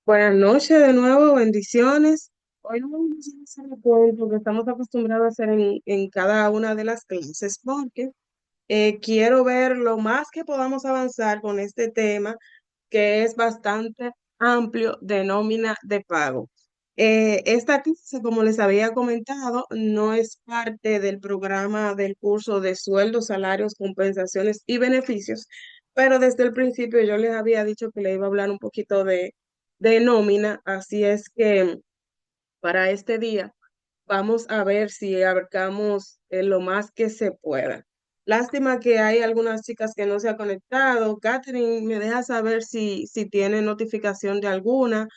Buenas noches de nuevo, bendiciones. Hoy no vamos a hacer ese recuento que estamos acostumbrados a hacer en cada una de las clases porque quiero ver lo más que podamos avanzar con este tema que es bastante amplio de nómina de pago. Esta clase, como les había comentado, no es parte del programa del curso de sueldos, salarios, compensaciones y beneficios, pero desde el principio yo les había dicho que le iba a hablar un poquito de nómina, así es que para este día vamos a ver si abarcamos lo más que se pueda. Lástima que hay algunas chicas que no se han conectado. Catherine, ¿me deja saber si tiene notificación de alguna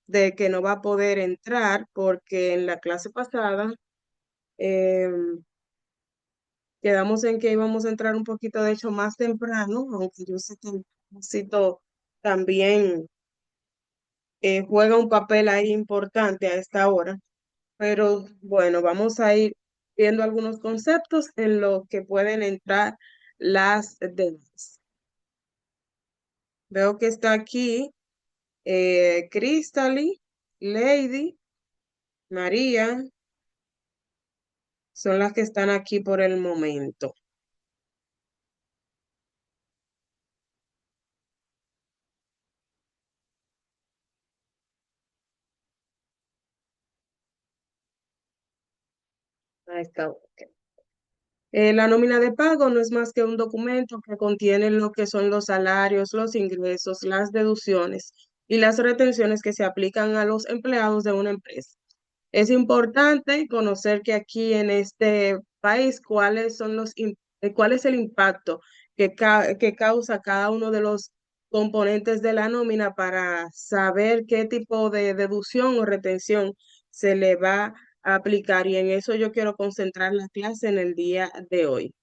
de que no va a poder entrar? Porque en la clase pasada eh, quedamos en que íbamos a entrar un poquito, de hecho, más temprano, aunque yo sé que el propósito también juega un papel ahí importante a esta hora. Pero bueno, vamos a ir viendo algunos conceptos en los que pueden entrar las demás. Veo que está aquí Crystally, Lady, María, son las que están aquí por el momento. Ahí está. Ok. La nómina de pago no es más que un documento que contiene lo que son los salarios, los ingresos, las deducciones y las retenciones que se aplican a los empleados de una empresa. Es importante conocer que aquí en este país cuál es el impacto que causa cada uno de los componentes de la nómina para saber qué tipo de deducción o retención se le va a aplicar. Y en eso yo quiero concentrar la clase en el día de hoy.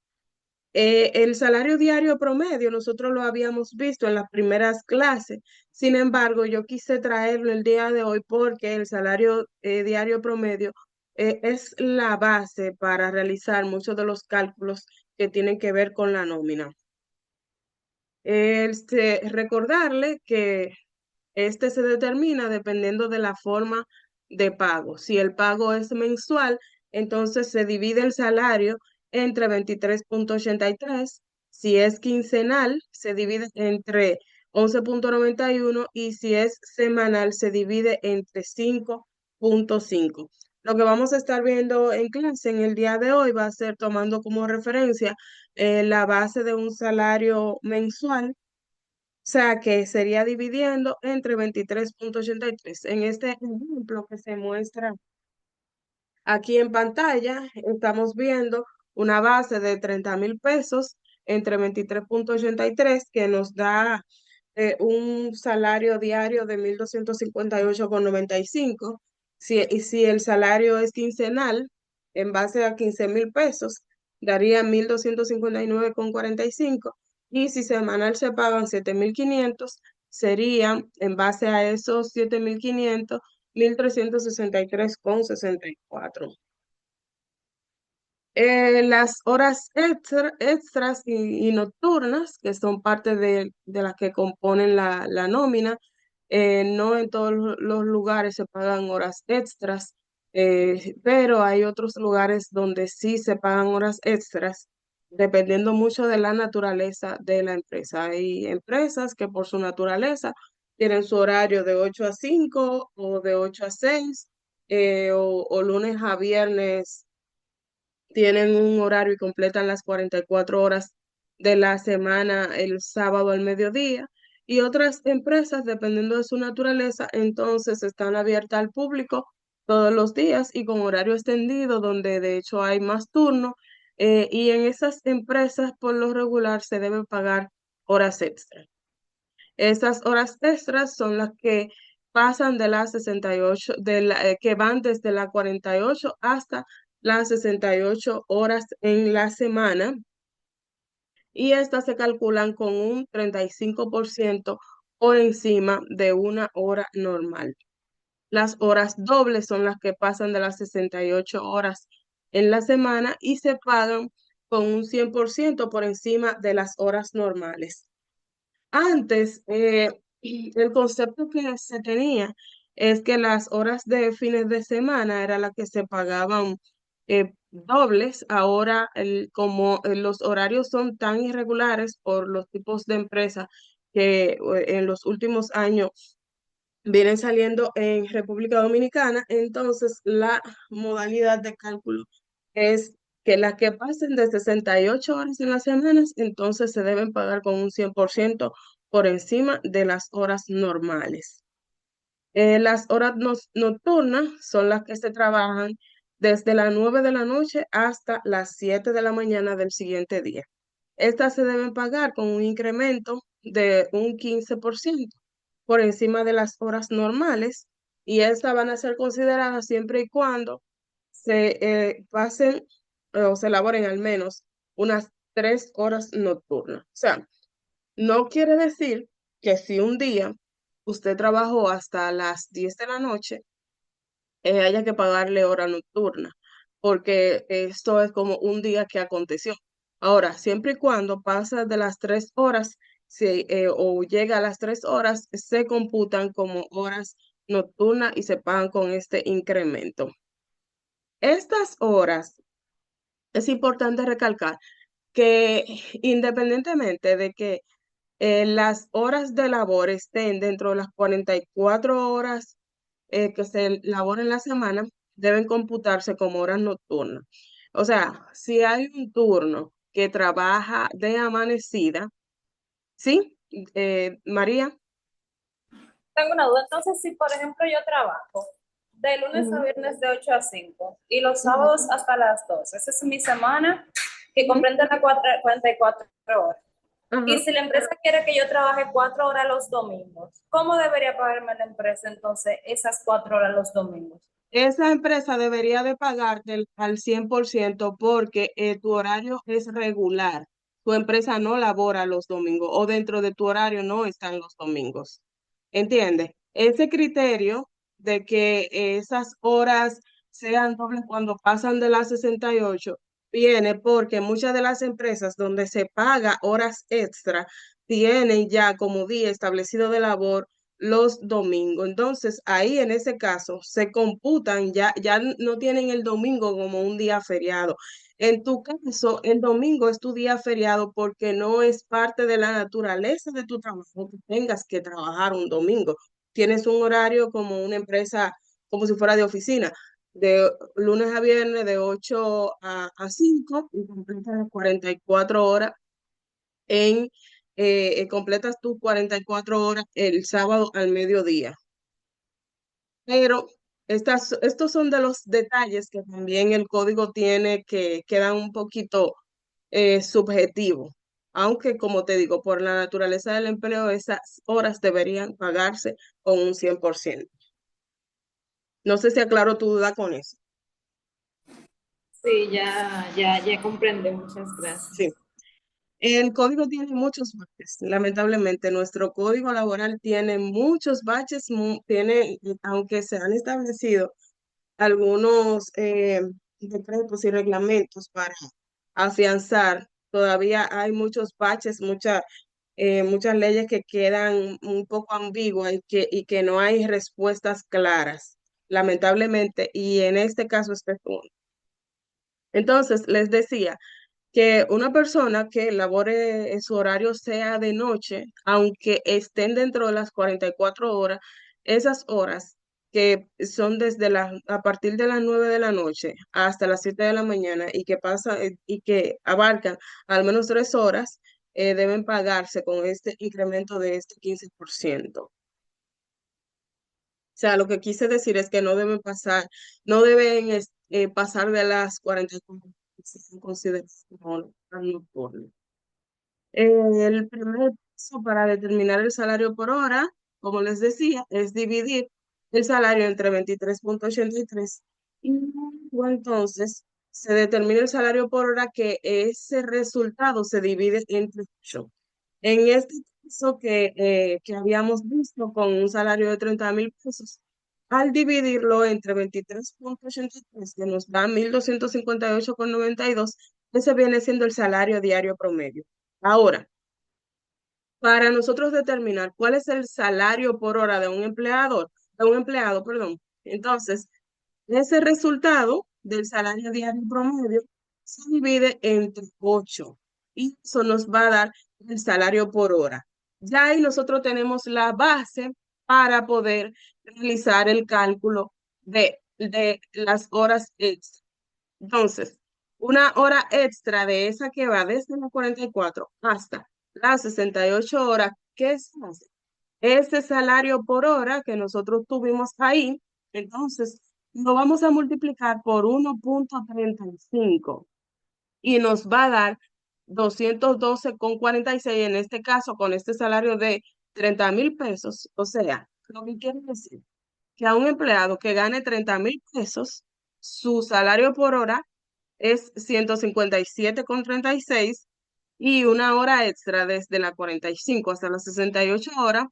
El salario diario promedio, nosotros lo habíamos visto en las primeras clases. Sin embargo, yo quise traerlo el día de hoy porque el salario diario promedio es la base para realizar muchos de los cálculos que tienen que ver con la nómina. Recordarle que este se determina dependiendo de la forma de pago. Si el pago es mensual, entonces se divide el salario entre 23,83. Si es quincenal, se divide entre 11,91 y si es semanal, se divide entre 5,5. Lo que vamos a estar viendo en clase en el día de hoy va a ser tomando como referencia la base de un salario mensual, o sea, que sería dividiendo entre 23,83. En este ejemplo que se muestra aquí en pantalla, estamos viendo una base de 30,000 pesos entre 23,83 que nos da un salario diario de 1,258,95. Y si el salario es quincenal, en base a 15,000 pesos, daría 1,259,45. Y si semanal se pagan 7,500, serían en base a esos 7,500, 1,363,64. Las horas extras y nocturnas, que son parte de las que componen la nómina, no en todos los lugares se pagan horas extras, pero hay otros lugares donde sí se pagan horas extras, dependiendo mucho de la naturaleza de la empresa. Hay empresas que por su naturaleza tienen su horario de 8 a 5 o de 8 a 6, o lunes a viernes tienen un horario y completan las 44 horas de la semana el sábado al mediodía. Y otras empresas, dependiendo de su naturaleza, entonces están abiertas al público todos los días y con horario extendido, donde de hecho hay más turnos. Y en esas empresas, por lo regular, se debe pagar horas extras. Esas horas extras son las que pasan de las 68, que van desde las 48 hasta las 68 horas en la semana, y estas se calculan con un 35% por encima de una hora normal. Las horas dobles son las que pasan de las 68 horas en la semana y se pagan con un 100% por encima de las horas normales. Antes, el concepto que se tenía es que las horas de fines de semana era la que se pagaban dobles. Ahora, como los horarios son tan irregulares por los tipos de empresas que en los últimos años vienen saliendo en República Dominicana, entonces la modalidad de cálculo es que las que pasen de 68 horas en las semanas, entonces se deben pagar con un 100% por encima de las horas normales. Las horas nocturnas son las que se trabajan desde las 9 de la noche hasta las 7 de la mañana del siguiente día. Estas se deben pagar con un incremento de un 15% por encima de las horas normales, y estas van a ser consideradas siempre y cuando se pasen o se elaboren al menos unas 3 horas nocturnas. O sea, no quiere decir que si un día usted trabajó hasta las 10 de la noche, haya que pagarle hora nocturna, porque esto es como un día que aconteció. Ahora, siempre y cuando pasa de las 3 horas o llega a las 3 horas, se computan como horas nocturnas y se pagan con este incremento. Estas horas, es importante recalcar que independientemente de que las horas de labor estén dentro de las 44 horas que se laboren en la semana, deben computarse como horas nocturnas. O sea, si hay un turno que trabaja de amanecida, ¿sí? María. Tengo una duda. Entonces, si por ejemplo yo trabajo de lunes a Ujú, viernes de 8 a 5 y los ujú, sábados hasta las 12, esa es mi semana que ujú, comprende las 44 horas. Y ajá. si la empresa quiere que yo trabaje 4 horas los domingos, ¿cómo debería pagarme la empresa entonces esas 4 horas los domingos? Esa empresa debería de pagarte al 100% porque tu horario es regular. Tu empresa no labora los domingos o dentro de tu horario no están los domingos. ¿Entiendes? Ese criterio de que esas horas sean dobles cuando pasan de las 68 viene porque muchas de las empresas donde se paga horas extra tienen ya como día establecido de labor los domingos. Entonces, ahí en ese caso se computan, ya no tienen el domingo como un día feriado. En tu caso, el domingo es tu día feriado porque no es parte de la naturaleza de tu trabajo que tengas que trabajar un domingo. Tienes un horario como una empresa, como si fuera de oficina, de lunes a viernes de 8 a 5 y completas las 44 horas en, completas tus 44 horas el sábado al mediodía. Pero estos son de los detalles que también el código tiene que quedan un poquito subjetivos. Aunque, como te digo, por la naturaleza del empleo, esas horas deberían pagarse con un 100%. No sé si aclaro tu duda con eso. Sí, ya comprendí. Muchas Sí. gracias. El código tiene muchos baches. Lamentablemente, nuestro código laboral tiene muchos baches, tiene, aunque se han establecido algunos decretos y reglamentos para afianzar, todavía hay muchos baches, muchas leyes que quedan un poco ambiguas y que no hay respuestas claras, lamentablemente, y en este caso este es uno. Entonces, les decía que una persona que labore en su horario sea de noche, aunque estén dentro de las 44 horas, esas horas que son a partir de las 9 de la noche hasta las 7 de la mañana y que y que abarcan al menos 3 horas, deben pagarse con este incremento de este 15%. O sea, lo que quise decir es que no deben pasar de las 44 que se consideran como nocturnas. El primer paso para determinar el salario por hora, como les decía, es dividir el salario entre 23,83 y luego entonces se determina el salario por hora que ese resultado se divide entre 8. En este caso que habíamos visto con un salario de 30,000 pesos, al dividirlo entre 23,83 que nos da 1,258,92, ese viene siendo el salario diario promedio. Ahora, para nosotros determinar cuál es el salario por hora de un empleado, perdón. Entonces, ese resultado del salario diario promedio se divide entre 8 y eso nos va a dar el salario por hora. Ya ahí nosotros tenemos la base para poder realizar el cálculo de las horas extra. Entonces, una hora extra de esa que va desde las 44 hasta las 68 horas, ¿qué se hace? Ese salario por hora que nosotros tuvimos ahí, entonces lo vamos a multiplicar por 1,35 y nos va a dar 212,46 en este caso con este salario de 30,000 pesos. O sea, lo que quiere decir que a un empleado que gane 30,000 pesos, su salario por hora es 157,36 y una hora extra desde la 45 hasta las 68 horas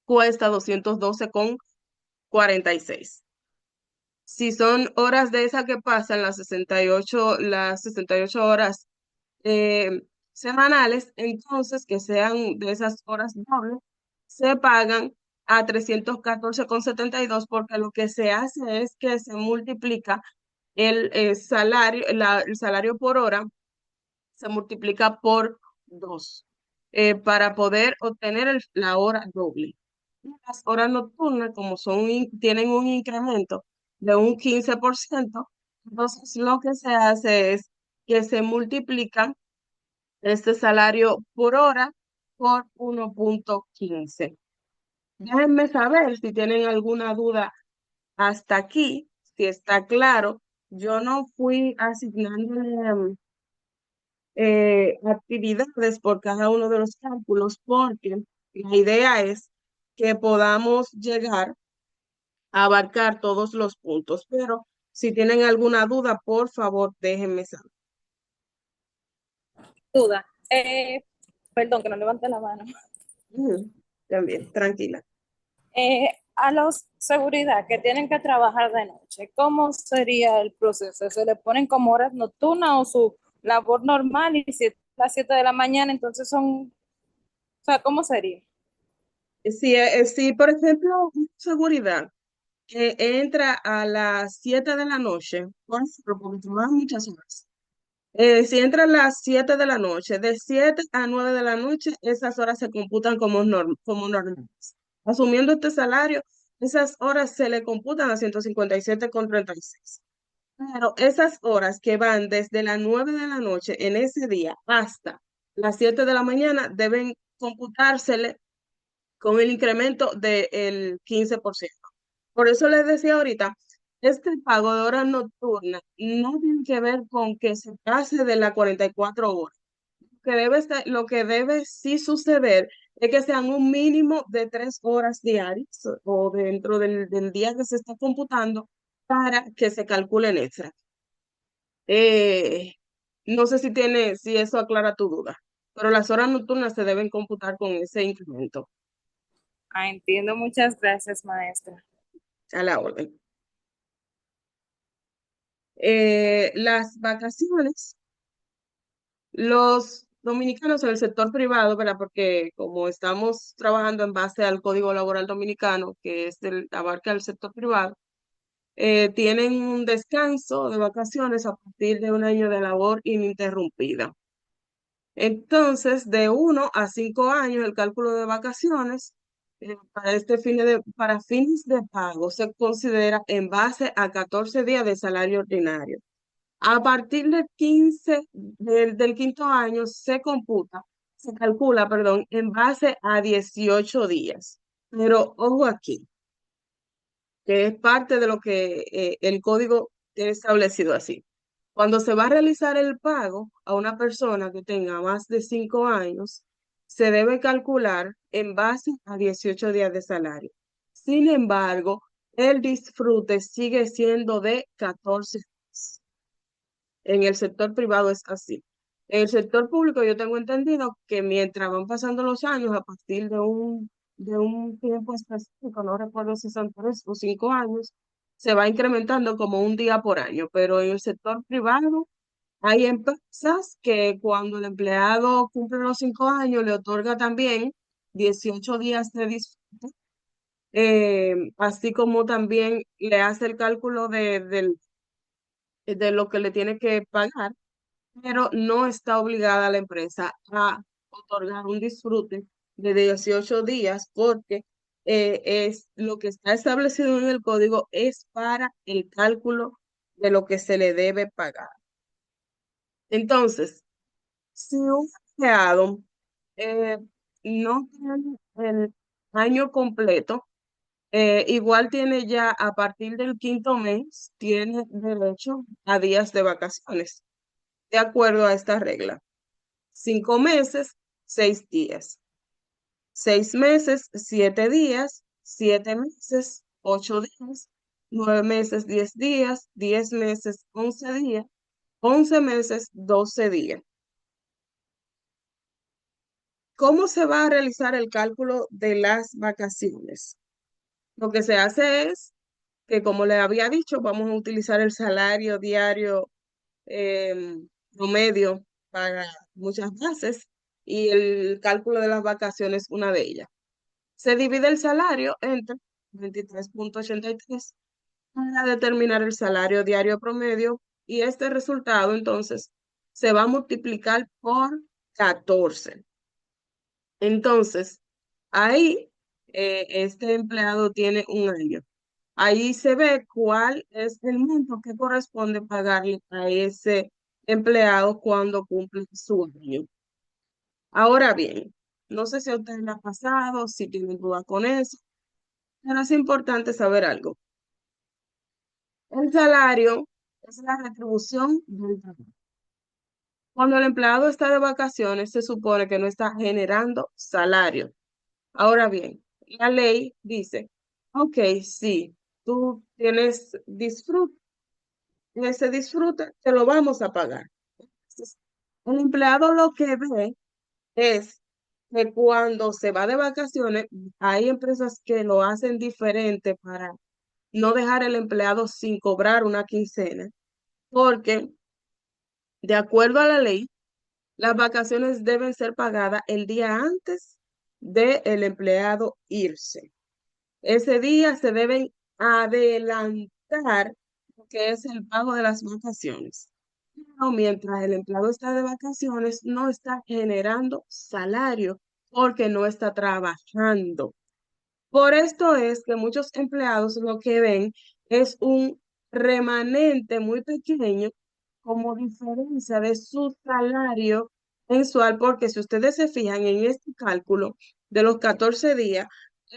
cuesta 212,46. Si son horas de esas que pasan las 68 horas eh, semanales, entonces que sean de esas horas dobles, se pagan a 314,72 porque lo que se hace es que se multiplica el salario por hora se multiplica por 2 para poder obtener la hora doble. Las horas nocturnas, como tienen un incremento de un 15%, entonces lo que se hace es que se multiplica este salario por hora por 1,15. Déjenme saber si tienen alguna duda hasta aquí, si está claro. Yo no fui asignándole actividades por cada uno de los cálculos, porque la idea es que podamos llegar a abarcar todos los puntos, pero si tienen alguna duda, por favor, déjenme saber. Duda. Perdón, que no levante la mano. Ujú. También, tranquila. A los seguridad que tienen que trabajar de noche, ¿cómo sería el proceso? ¿Se le ponen como horas nocturnas o su labor normal y si es a las 7 de la mañana, entonces son, o sea, ¿cómo sería? Si, por ejemplo, seguridad que entra a las 7 de la noche, por ejemplo, porque trabaja muchas horas. Si entra a las 7 de la noche, de 7 a 9 de la noche, esas horas se computan como normales. Asumiendo este salario, esas horas se le computan a 157,36. Pero esas horas que van desde las 9 de la noche en ese día hasta las 7 de la mañana deben computársele con el incremento del 15%. Por eso les decía ahorita, este pago de horas nocturnas no tiene que ver con que se pase de las 44 horas. Lo que debe sí suceder es que sean un mínimo de 3 horas diarias o dentro del día que se está computando para que se calculen extra. Eh, no sé si eso aclara tu duda, pero las horas nocturnas se deben computar con ese incremento Ah, entiendo, muchas gracias, maestra. a la orden. Las vacaciones, los dominicanos en el sector privado, ¿verdad? Porque como estamos trabajando en base al Código Laboral Dominicano, que abarca el sector privado, tienen un descanso de vacaciones a partir de un año de labor ininterrumpida. Entonces, de 1 a 5 años, el cálculo de vacaciones para fines de pago se considera en base a 14 días de salario ordinario. A partir del quinto año se calcula, perdón, en base a 18 días. Pero ojo aquí, que es parte de lo que el código tiene establecido así. Cuando se va a realizar el pago a una persona que tenga más de 5 años, se debe calcular en base a 18 días de salario. Sin embargo, el disfrute sigue siendo de 14 días. En el sector privado es así. En el sector público yo tengo entendido que mientras van pasando los años, a partir de un tiempo específico, no recuerdo si son 3 o 5 años, se va incrementando como un día por año, pero en el sector privado Hay empresas que cuando el empleado cumple los 5 años le otorga también 18 días de disfrute, así como también le hace el cálculo de lo que le tiene que pagar, pero no está obligada la empresa a otorgar un disfrute de 18 días porque es lo que está establecido en el código es para el cálculo de lo que se le debe pagar. Entonces, si un empleado eh, no tiene el año completo, igual tiene ya a partir del quinto mes, tiene derecho a días de vacaciones, de acuerdo a esta regla. 5 meses, 6 días. 6 meses, 7 días. 7 meses, 8 días. 9 meses, 10 días. 10 meses, 11 días. 11 meses, 12 días. ¿Cómo se va a realizar el cálculo de las vacaciones? Lo que se hace es que, como le había dicho, vamos a utilizar el salario diario promedio para muchas bases y el cálculo de las vacaciones una de ellas. Se divide el salario entre 23,83 para determinar el salario diario promedio y este resultado entonces se va a multiplicar por 14. Entonces, ahí este empleado tiene un año. Ahí se ve cuál es el monto que corresponde pagarle a ese empleado cuando cumple su año. Ahora bien, no sé si a usted le ha pasado, si tiene duda con eso, pero es importante saber algo. El salario es la retribución del trabajo. Cuando el empleado está de vacaciones, se supone que no está generando salario. Ahora bien, la ley dice, ok, sí, tú tienes disfrute, ese disfrute te lo vamos a pagar. Entonces, el empleado lo que ve es que cuando se va de vacaciones, hay empresas que lo hacen diferente para no dejar al empleado sin cobrar una quincena, porque de acuerdo a la ley, las vacaciones deben ser pagadas el día antes de el empleado irse. Ese día se deben adelantar lo que es el pago de las vacaciones. Pero mientras el empleado está de vacaciones, no está generando salario porque no está trabajando. Por esto es que muchos empleados lo que ven es un remanente muy pequeño como diferencia de su salario mensual, porque si ustedes se fijan en este cálculo de los 14 días,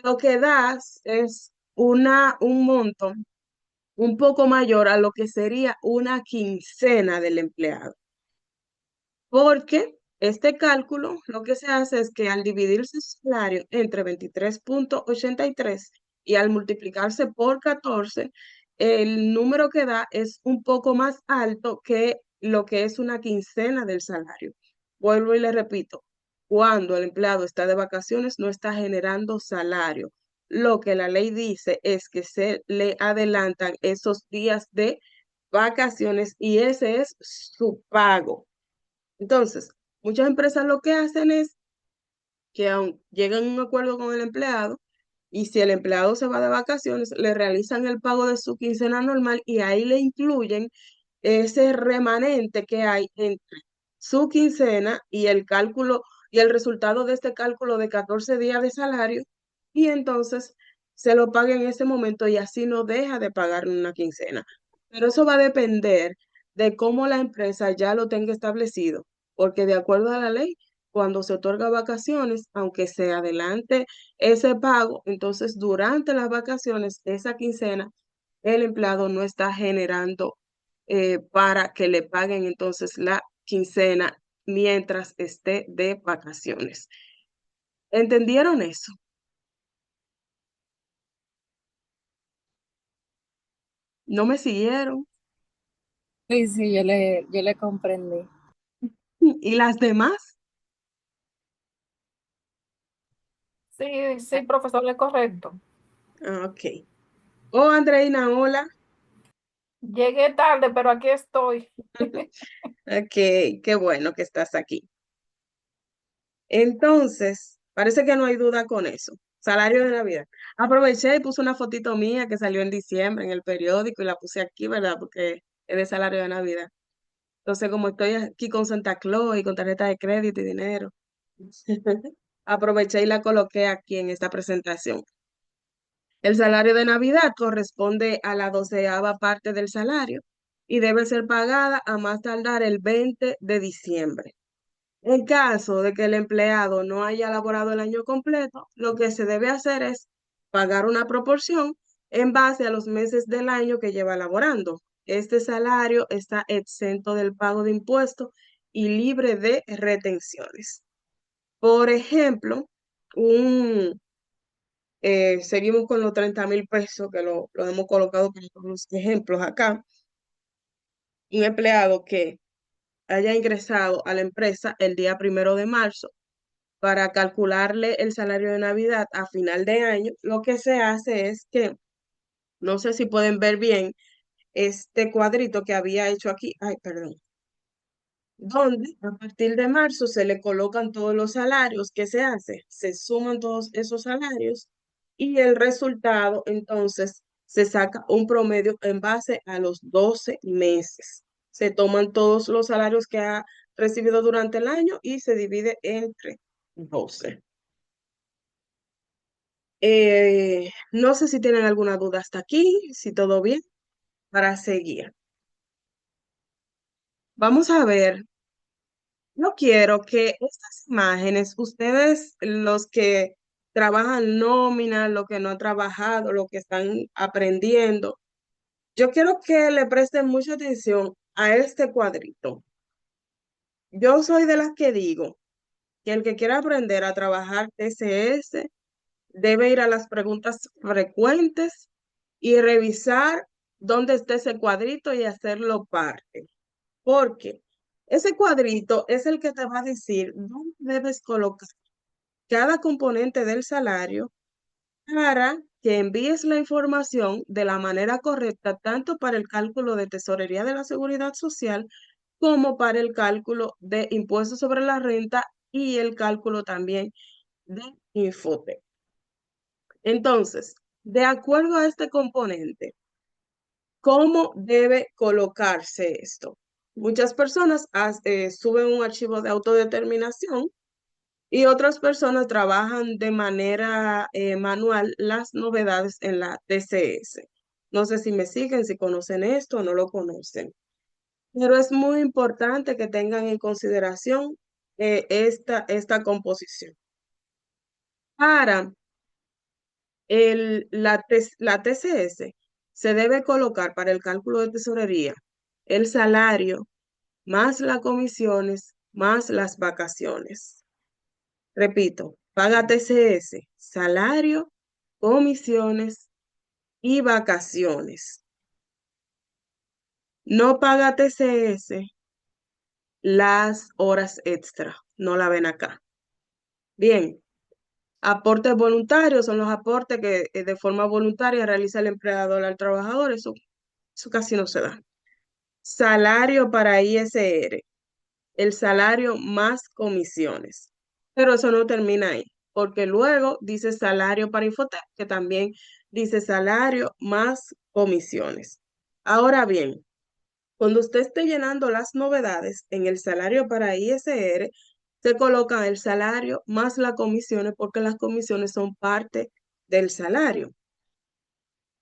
lo que da es un monto un poco mayor a lo que sería una quincena del empleado. Porque este cálculo lo que se hace es que al dividir su salario entre 23,83 y al multiplicarse por 14, el número que da es un poco más alto que lo que es una quincena del salario. Vuelvo y le repito, cuando el empleado está de vacaciones no está generando salario. Lo que la ley dice es que se le adelantan esos días de vacaciones y ese es su pago. Entonces, muchas empresas lo que hacen es que llegan a un acuerdo con el empleado y si el empleado se va de vacaciones, le realizan el pago de su quincena normal y ahí le incluyen ese remanente que hay entre su quincena y el cálculo y el resultado de este cálculo de 14 días de salario y entonces se lo paga en ese momento y así no deja de pagar una quincena. Pero eso va a depender de cómo la empresa ya lo tenga establecido, porque de acuerdo a la ley, cuando se otorga vacaciones, aunque se adelante ese pago, entonces durante las vacaciones, esa quincena, el empleado no está generando para que le paguen entonces la quincena mientras esté de vacaciones. ¿Entendieron eso? ¿No me siguieron? Sí, sí, yo le comprendí. ¿Y las demás? Sí, sí, profesor, es correcto. Ah, ok. Oh, Andreina, hola. Llegué tarde, pero aquí estoy. Ok, qué bueno que estás aquí. Entonces, parece que no hay duda con eso. Salario de Navidad. Aproveché y puse una fotito mía que salió en diciembre en el periódico y la puse aquí, ¿verdad? Porque es de salario de Navidad. Entonces, como estoy aquí con Santa Claus y con tarjeta de crédito y dinero, aproveché y la coloqué aquí en esta presentación. El salario de Navidad corresponde a la 12ª parte del salario y debe ser pagada a más tardar el 20 de diciembre. En caso de que el empleado no haya laborado el año completo, lo que se debe hacer es pagar una proporción en base a los meses del año que lleva laborando. Este salario está exento del pago de impuestos y libre de retenciones. Por ejemplo, seguimos con los 30.000 pesos que lo hemos colocado como los ejemplos acá. Un empleado que haya ingresado a la empresa el día 1 de marzo para calcularle el salario de Navidad a final de año, lo que se hace es que, no sé si pueden ver bien este cuadrito que había hecho aquí, ay, perdón, donde a partir de marzo se le colocan todos los salarios que se hace, se suman todos esos salarios y el resultado entonces se saca un promedio en base a los 12 meses. Se toman todos los salarios que ha recibido durante el año y se divide entre 12. No sé si tienen alguna duda hasta aquí, si todo bien, para seguir. Vamos a ver. No quiero que estas imágenes, ustedes, los que trabajan nómina, los que no han trabajado, los que están aprendiendo, yo quiero que le presten mucha atención a este cuadrito. Yo soy de las que digo que el que quiera aprender a trabajar TCS debe ir a las preguntas frecuentes y revisar dónde está ese cuadrito y hacerlo parte. Porque ese cuadrito es el que te va a decir dónde debes colocar cada componente del salario para que envíes la información de la manera correcta, tanto para el cálculo de tesorería de la Seguridad Social como para el cálculo de impuestos sobre la renta y el cálculo también de Infotec. Entonces, de acuerdo a este componente, ¿cómo debe colocarse esto? Muchas personas suben un archivo de autodeterminación y otras personas trabajan de manera manual las novedades en la TCS. No sé si me siguen, si conocen esto o no lo conocen, pero es muy importante que tengan en consideración esta composición. Para la TCS se debe colocar para el cálculo de tesorería el salario más las comisiones más las vacaciones. Repito, paga TCS, salario, comisiones y vacaciones. No paga TCS las horas extra, no la ven acá. Bien, aportes voluntarios son los aportes que de forma voluntaria realiza el empleador al trabajador, eso casi no se da. Salario para ISR, el salario más comisiones. Pero eso no termina ahí, porque luego dice salario para Infotec, que también dice salario más comisiones. Ahora bien, cuando usted esté llenando las novedades en el salario para ISR, se coloca el salario más las comisiones porque las comisiones son parte del salario.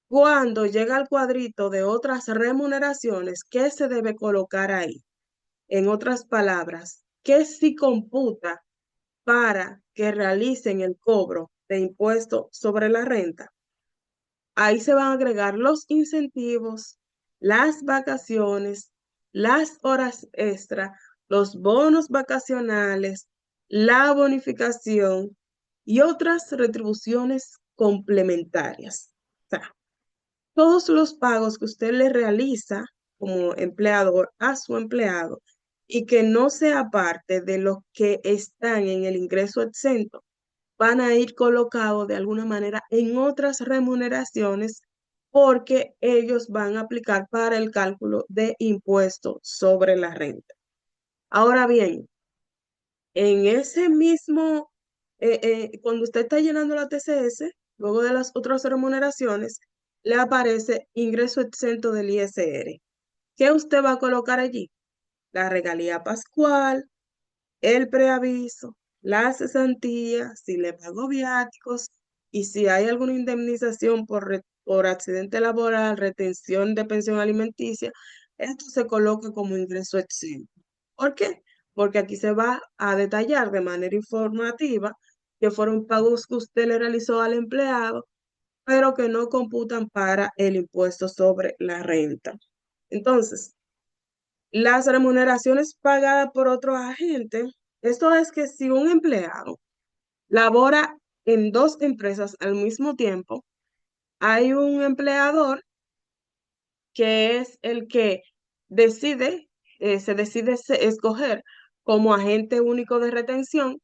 Cuando llega al cuadrito de otras remuneraciones, ¿qué se debe colocar ahí? En otras palabras, ¿qué sí computa para que realicen el cobro de impuesto sobre la renta? Ahí se van a agregar los incentivos, las vacaciones, las horas extra, los bonos vacacionales, la bonificación y otras retribuciones complementarias. O sea, todos los pagos que usted le realiza como empleador a su empleado y que no sea parte de los que están en el ingreso exento, van a ir colocados de alguna manera en otras remuneraciones porque ellos van a aplicar para el cálculo de impuestos sobre la renta. Ahora bien, en ese mismo, cuando usted está llenando la TCS, luego de las otras remuneraciones, le aparece ingreso exento del ISR. ¿Qué usted va a colocar allí? La regalía pascual, el preaviso, la cesantía, si le pagó viáticos y si hay alguna indemnización por accidente laboral, retención de pensión alimenticia, esto se coloca como ingreso exento. ¿Por qué? Porque aquí se va a detallar de manera informativa que fueron pagos que usted le realizó al empleado, pero que no computan para el impuesto sobre la renta. Entonces, las remuneraciones pagadas por otros agentes, esto es que si un empleado labora en dos empresas al mismo tiempo, hay un empleador que es el que decide, se decide escoger como agente único de retención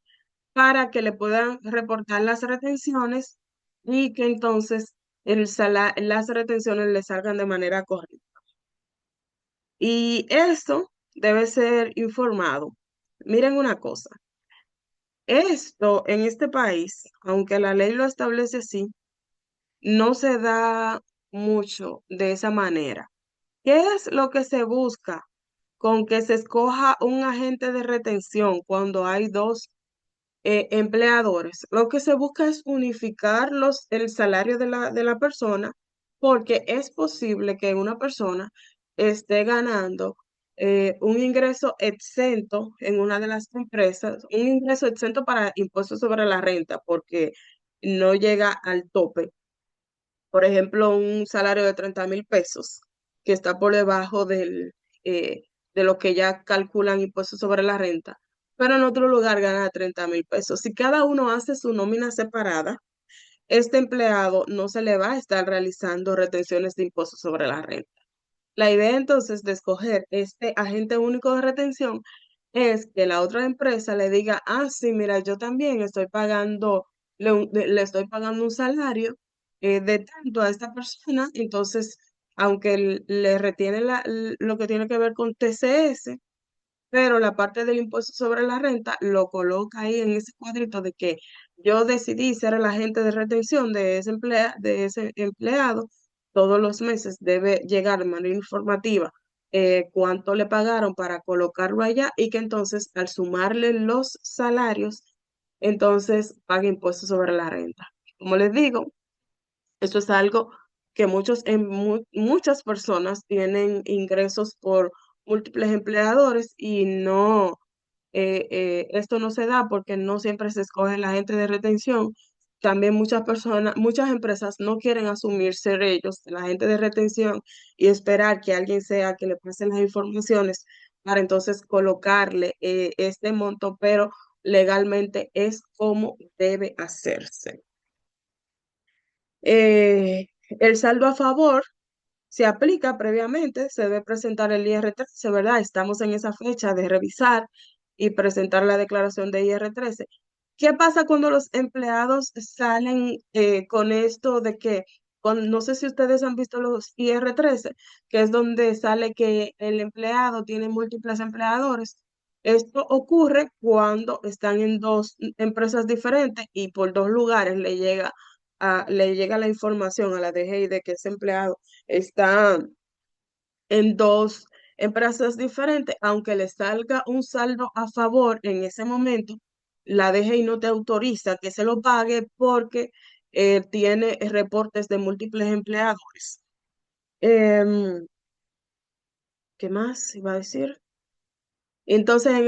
para que le puedan reportar las retenciones y que entonces las retenciones le salgan de manera correcta. Y eso debe ser informado. Miren una cosa, esto en este país, aunque la ley lo establece así, no se da mucho de esa manera. ¿Qué es lo que se busca con que se escoja un agente de retención cuando hay dos empleadores? Lo que se busca es unificar el salario de la persona, porque es posible que una persona esté ganando un ingreso exento en una de las empresas, un ingreso exento para impuestos sobre la renta, porque no llega al tope. Por ejemplo, un salario de 30,000 pesos, que está por debajo de lo que ya calculan impuestos sobre la renta, pero en otro lugar gana 30,000 pesos. Si cada uno hace su nómina separada, este empleado no se le va a estar realizando retenciones de impuestos sobre la renta. La idea entonces de escoger este agente único de retención es que la otra empresa le diga, ah, sí, mira, yo también estoy pagando, le estoy pagando un salario de tanto a esta persona, entonces, aunque le retiene lo que tiene que ver con TCS, pero la parte del impuesto sobre la renta lo coloca ahí en ese cuadrito de que yo decidí ser el agente de retención de ese empleado. Todos los meses debe llegar de manera informativa cuánto le pagaron para colocarlo allá y que entonces al sumarle los salarios, entonces pague impuestos sobre la renta. Como les digo, esto es algo que muchas personas tienen ingresos por múltiples empleadores y no, esto no se da porque no siempre se escoge la gente de retención. También muchas personas, muchas empresas no quieren asumir ser ellos la gente de retención y esperar que alguien sea que le pase las informaciones para entonces colocarle este monto, pero legalmente es como debe hacerse. El saldo a favor se aplica previamente, se debe presentar el IR13, ¿verdad? Estamos en esa fecha de revisar y presentar la declaración de IR13. ¿Qué pasa cuando los empleados salen con esto de que, no sé si ustedes han visto los IR13, que es donde sale que el empleado tiene múltiples empleadores? Esto ocurre cuando están en dos empresas diferentes y por dos lugares le llega la información a la DGI de que ese empleado está en dos empresas diferentes, aunque le salga un saldo a favor en ese momento, la DGI no te autoriza que se lo pague porque tiene reportes de múltiples empleadores. ¿Qué más iba a decir? Entonces, en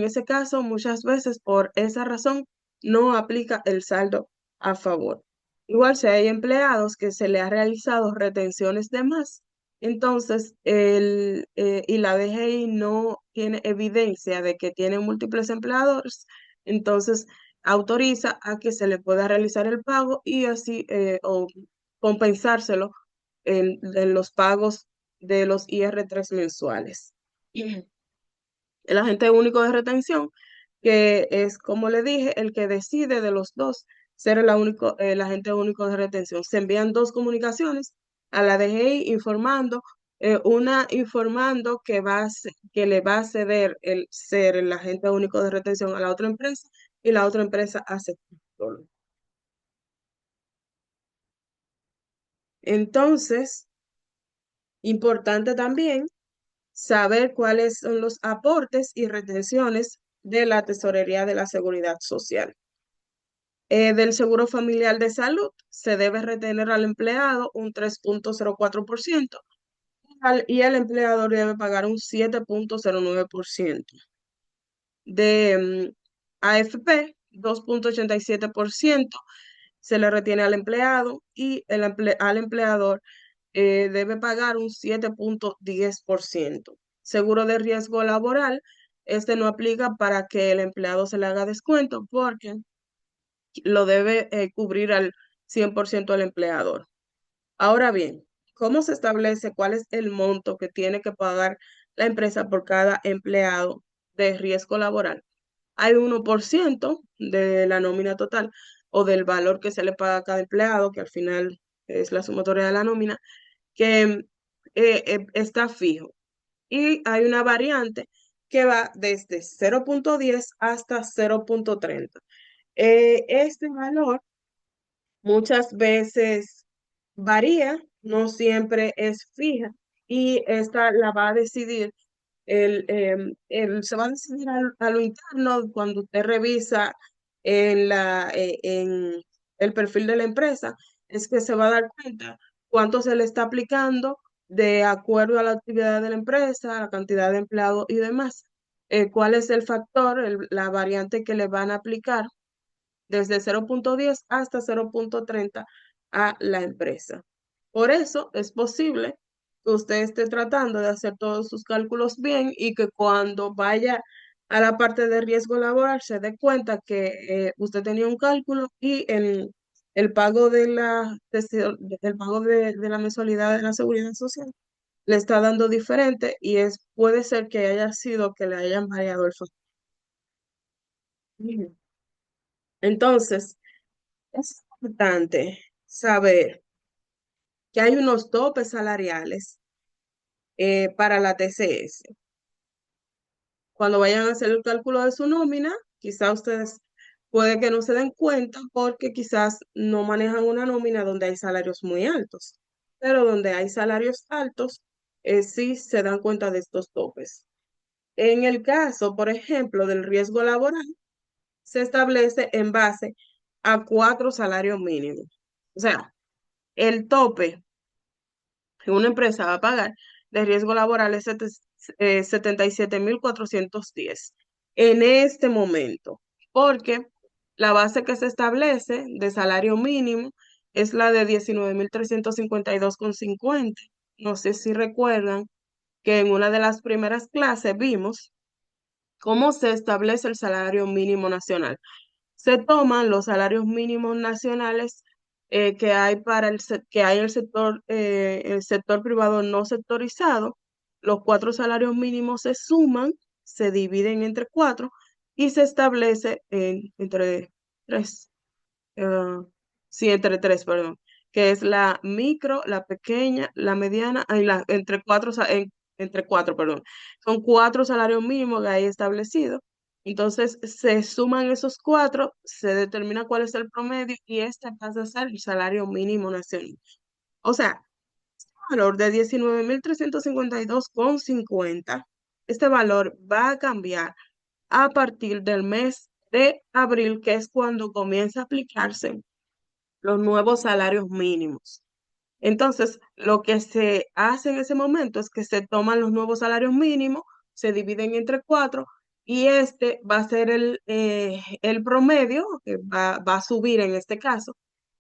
ese caso, muchas veces por esa razón no aplica el saldo a favor. Igual si hay empleados que se le ha realizado retenciones de más, entonces y la DGI no tiene evidencia de que tiene múltiples empleadores, entonces autoriza a que se le pueda realizar el pago y así o compensárselo en los pagos de los IR3 mensuales. El agente único de retención, que es, como le dije, el que decide de los dos ser el agente único de retención. Se envían dos comunicaciones a la DGI informando, una informando que le va a ceder el ser el agente único de retención a la otra empresa y la otra empresa acepta. Entonces, importante también saber cuáles son los aportes y retenciones de la Tesorería de la Seguridad Social. Del Seguro Familiar de Salud se debe retener al empleado un 3,04% y el empleador debe pagar un 7,09%. De AFP, 2,87% se le retiene al empleado y al empleador debe pagar un 7,10%. Seguro de riesgo laboral, este no aplica para que el empleado se le haga descuento porque lo debe cubrir al 100% el empleador. Ahora bien, ¿cómo se establece cuál es el monto que tiene que pagar la empresa por cada empleado de riesgo laboral? Hay 1% de la nómina total o del valor que se le paga a cada empleado, que al final es la sumatoria de la nómina, que está fijo. Y hay una variante que va desde 0,10 hasta 0,30. Este valor muchas veces varía, no siempre es fija, y esta la va a decidir, se va a decidir a lo interno cuando usted revisa en el perfil de la empresa, es que se va a dar cuenta cuánto se le está aplicando de acuerdo a la actividad de la empresa, la cantidad de empleados y demás. ¿Cuál es el factor, la variante que le van a aplicar desde 0,10 hasta 0,30 a la empresa? Por eso es posible que usted esté tratando de hacer todos sus cálculos bien y que cuando vaya a la parte de riesgo laboral se dé cuenta que usted tenía un cálculo y el pago el pago de la mensualidad de la seguridad social le está dando diferente y puede ser que haya sido que le hayan variado el factor. Entonces, es importante saber que hay unos topes salariales para la TCS. Cuando vayan a hacer el cálculo de su nómina, quizás ustedes puede que no se den cuenta porque quizás no manejan una nómina donde hay salarios muy altos, pero donde hay salarios altos, sí se dan cuenta de estos topes. En el caso, por ejemplo, del riesgo laboral, se establece en base a 4 salarios mínimos. O sea, el tope que una empresa va a pagar de riesgo laboral es 77,410 en este momento, porque la base que se establece de salario mínimo es la de 19,352,50. No sé si recuerdan que en una de las primeras clases vimos cómo se establece el salario mínimo nacional. Se toman los salarios mínimos nacionales que hay que hay en el sector privado no sectorizado. Los 4 salarios mínimos se suman, se dividen entre 4 y se establece entre 3. Sí, entre 3, perdón, que es la micro, la pequeña, la mediana, entre 4, perdón. Son 4 salarios mínimos que hay establecidos. Entonces, se suman esos 4, se determina cuál es el promedio y este pasa a ser el salario mínimo nacional. O sea, el valor de 19,352,50, este valor va a cambiar a partir del mes de abril, que es cuando comienza a aplicarse los nuevos salarios mínimos. Entonces, lo que se hace en ese momento es que se toman los nuevos salarios mínimos, se dividen entre 4 y este va a ser el promedio, que va a subir en este caso,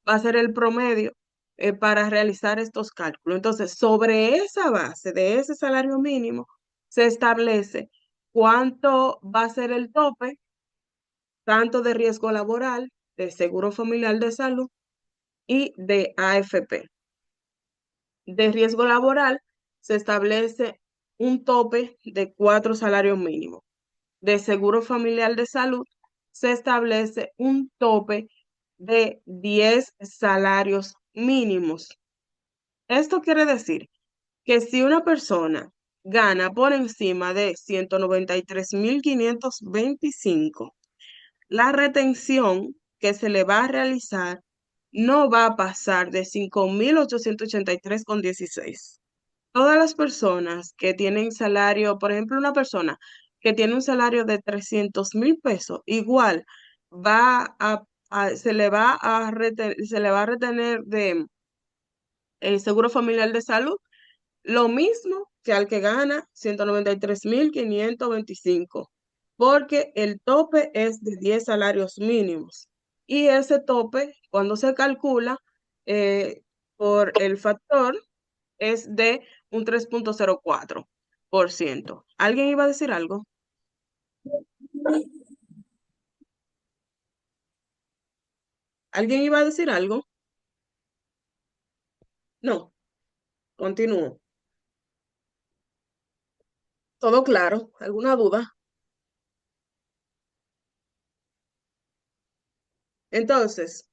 va a ser el promedio para realizar estos cálculos. Entonces, sobre esa base de ese salario mínimo, se establece cuánto va a ser el tope, tanto de riesgo laboral, de seguro familiar de salud y de AFP. De riesgo laboral se establece un tope de 4 salarios mínimos. De seguro familiar de salud se establece un tope de 10 salarios mínimos. Esto quiere decir que si una persona gana por encima de 193.525, la retención que se le va a realizar no va a pasar de 5.883,16. Todas las personas que tienen salario, por ejemplo, una persona que tiene un salario de 300.000 pesos, igual se le va a retener de Seguro Familiar de Salud lo mismo que al que gana 193.525, porque el tope es de 10 salarios mínimos. Y ese tope, cuando se calcula por el factor, es de un 3,04%. ¿Alguien iba a decir algo? ¿Alguien iba a decir algo? No, continúo. ¿Todo claro? ¿Alguna duda? Entonces,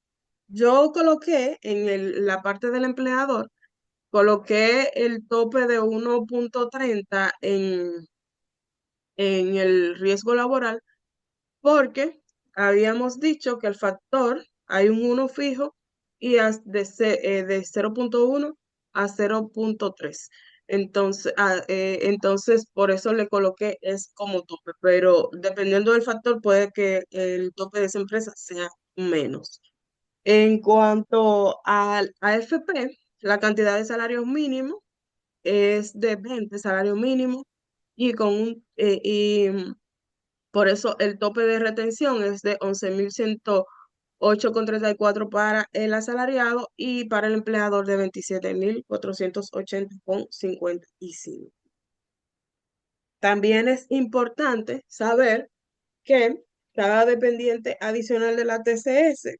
yo coloqué en la parte del empleador, coloqué el tope de 1,30 en el riesgo laboral porque habíamos dicho que el factor, hay un uno fijo y de 0,1 a 0,3. Entonces, por eso le coloqué es como tope, pero dependiendo del factor puede que el tope de esa empresa sea menos. En cuanto al AFP, la cantidad de salarios mínimos es de 20 salarios mínimos y por eso el tope de retención es de 11.108,34 para el asalariado y para el empleador de 27.480,55. También es importante saber que cada dependiente adicional de la TCS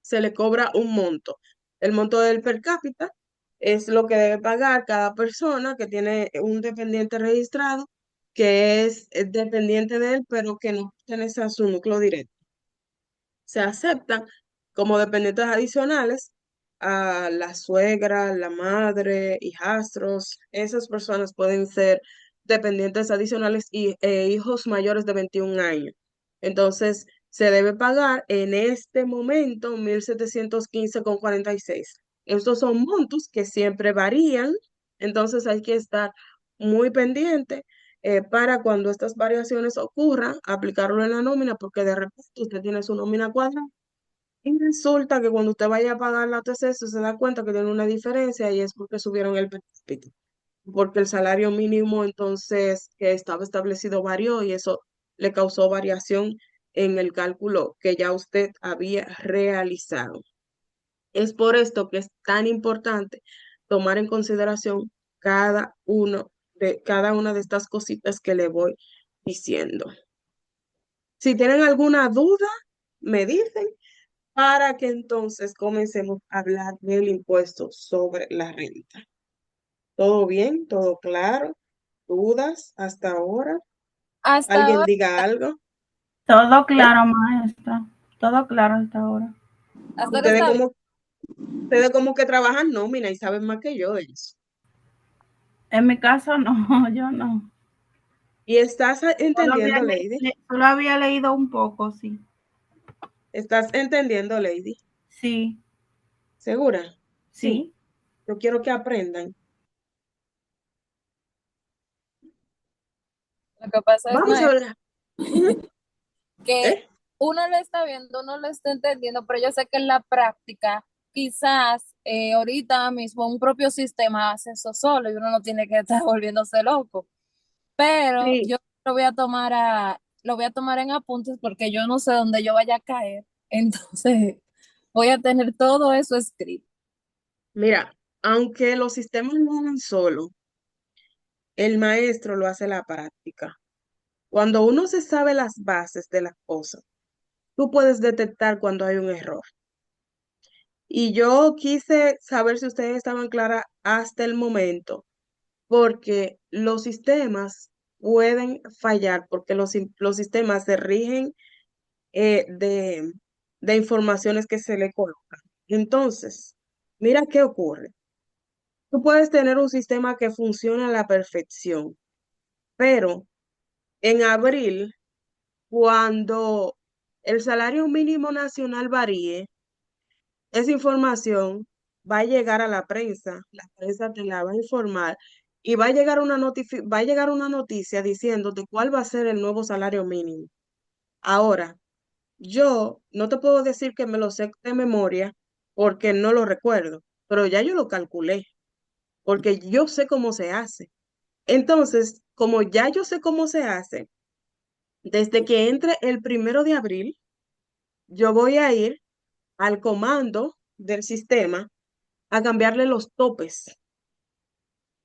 se le cobra un monto. El monto del per cápita es lo que debe pagar cada persona que tiene un dependiente registrado, que es dependiente de él, pero que no pertenece a su núcleo directo. Se aceptan como dependientes adicionales a la suegra, la madre, hijastros. Esas personas pueden ser dependientes adicionales y hijos mayores de 21 años. Entonces, se debe pagar en este momento 1.715,46. Estos son montos que siempre varían, entonces hay que estar muy pendiente para cuando estas variaciones ocurran, aplicarlo en la nómina, porque de repente usted tiene su nómina cuadrada y resulta que cuando usted vaya a pagar la TCS se da cuenta que tiene una diferencia y es porque subieron el per cápita, porque el salario mínimo entonces que estaba establecido varió y eso le causó variación en el cálculo que ya usted había realizado. Es por esto que es tan importante tomar en consideración cada una de estas cositas que le voy diciendo. Si tienen alguna duda, me dicen para que entonces comencemos a hablar del impuesto sobre la renta. ¿Todo bien? ¿Todo claro? ¿Dudas hasta ahora? Hasta ¿Alguien ahora, diga algo? Todo ¿Eh? claro, maestra. Todo claro hasta ahora. hasta ahora Ustedes está bien. como, ustedes como que trabajan nómina y saben más que yo de eso. En mi caso, no, yo no. ¿Y estás Solo había, entendiendo, Lady? solo había leído un poco, sí. ¿Estás entendiendo, Lady? Sí, ¿Segura? Sí, sí. yo quiero que aprendan. Lo que pasa es, Vamos a maestro, hablar. Ujú. que ¿Eh? uno lo está viendo, uno lo está entendiendo, pero yo sé que en la práctica, quizás ahorita mismo un propio sistema hace eso solo y uno no tiene que estar volviéndose loco. Pero Sí, yo lo voy a tomar en apuntes porque yo no sé dónde yo vaya a caer. Entonces, voy a tener todo eso escrito. mira, aunque los sistemas no van solo, el maestro lo hace a la práctica. Cuando uno se sabe las bases de las cosas, tú puedes detectar cuando hay un error. Y yo quise saber si ustedes estaban claras hasta el momento, porque los sistemas pueden fallar, porque los sistemas se rigen de informaciones que se le colocan. Entonces, mira qué ocurre. Tú puedes tener un sistema que funcione a la perfección, pero en abril, cuando el salario mínimo nacional varíe, esa información va a llegar a la prensa te la va a informar y va a llegar una noticia diciéndote cuál va a ser el nuevo salario mínimo. Ahora, yo no te puedo decir que me lo sé de memoria porque no lo recuerdo, pero ya yo lo calculé, porque yo sé cómo se hace. Entonces, como ya yo sé cómo se hace, desde que entre el 1 de abril, yo voy a ir al comando del sistema a cambiarle los topes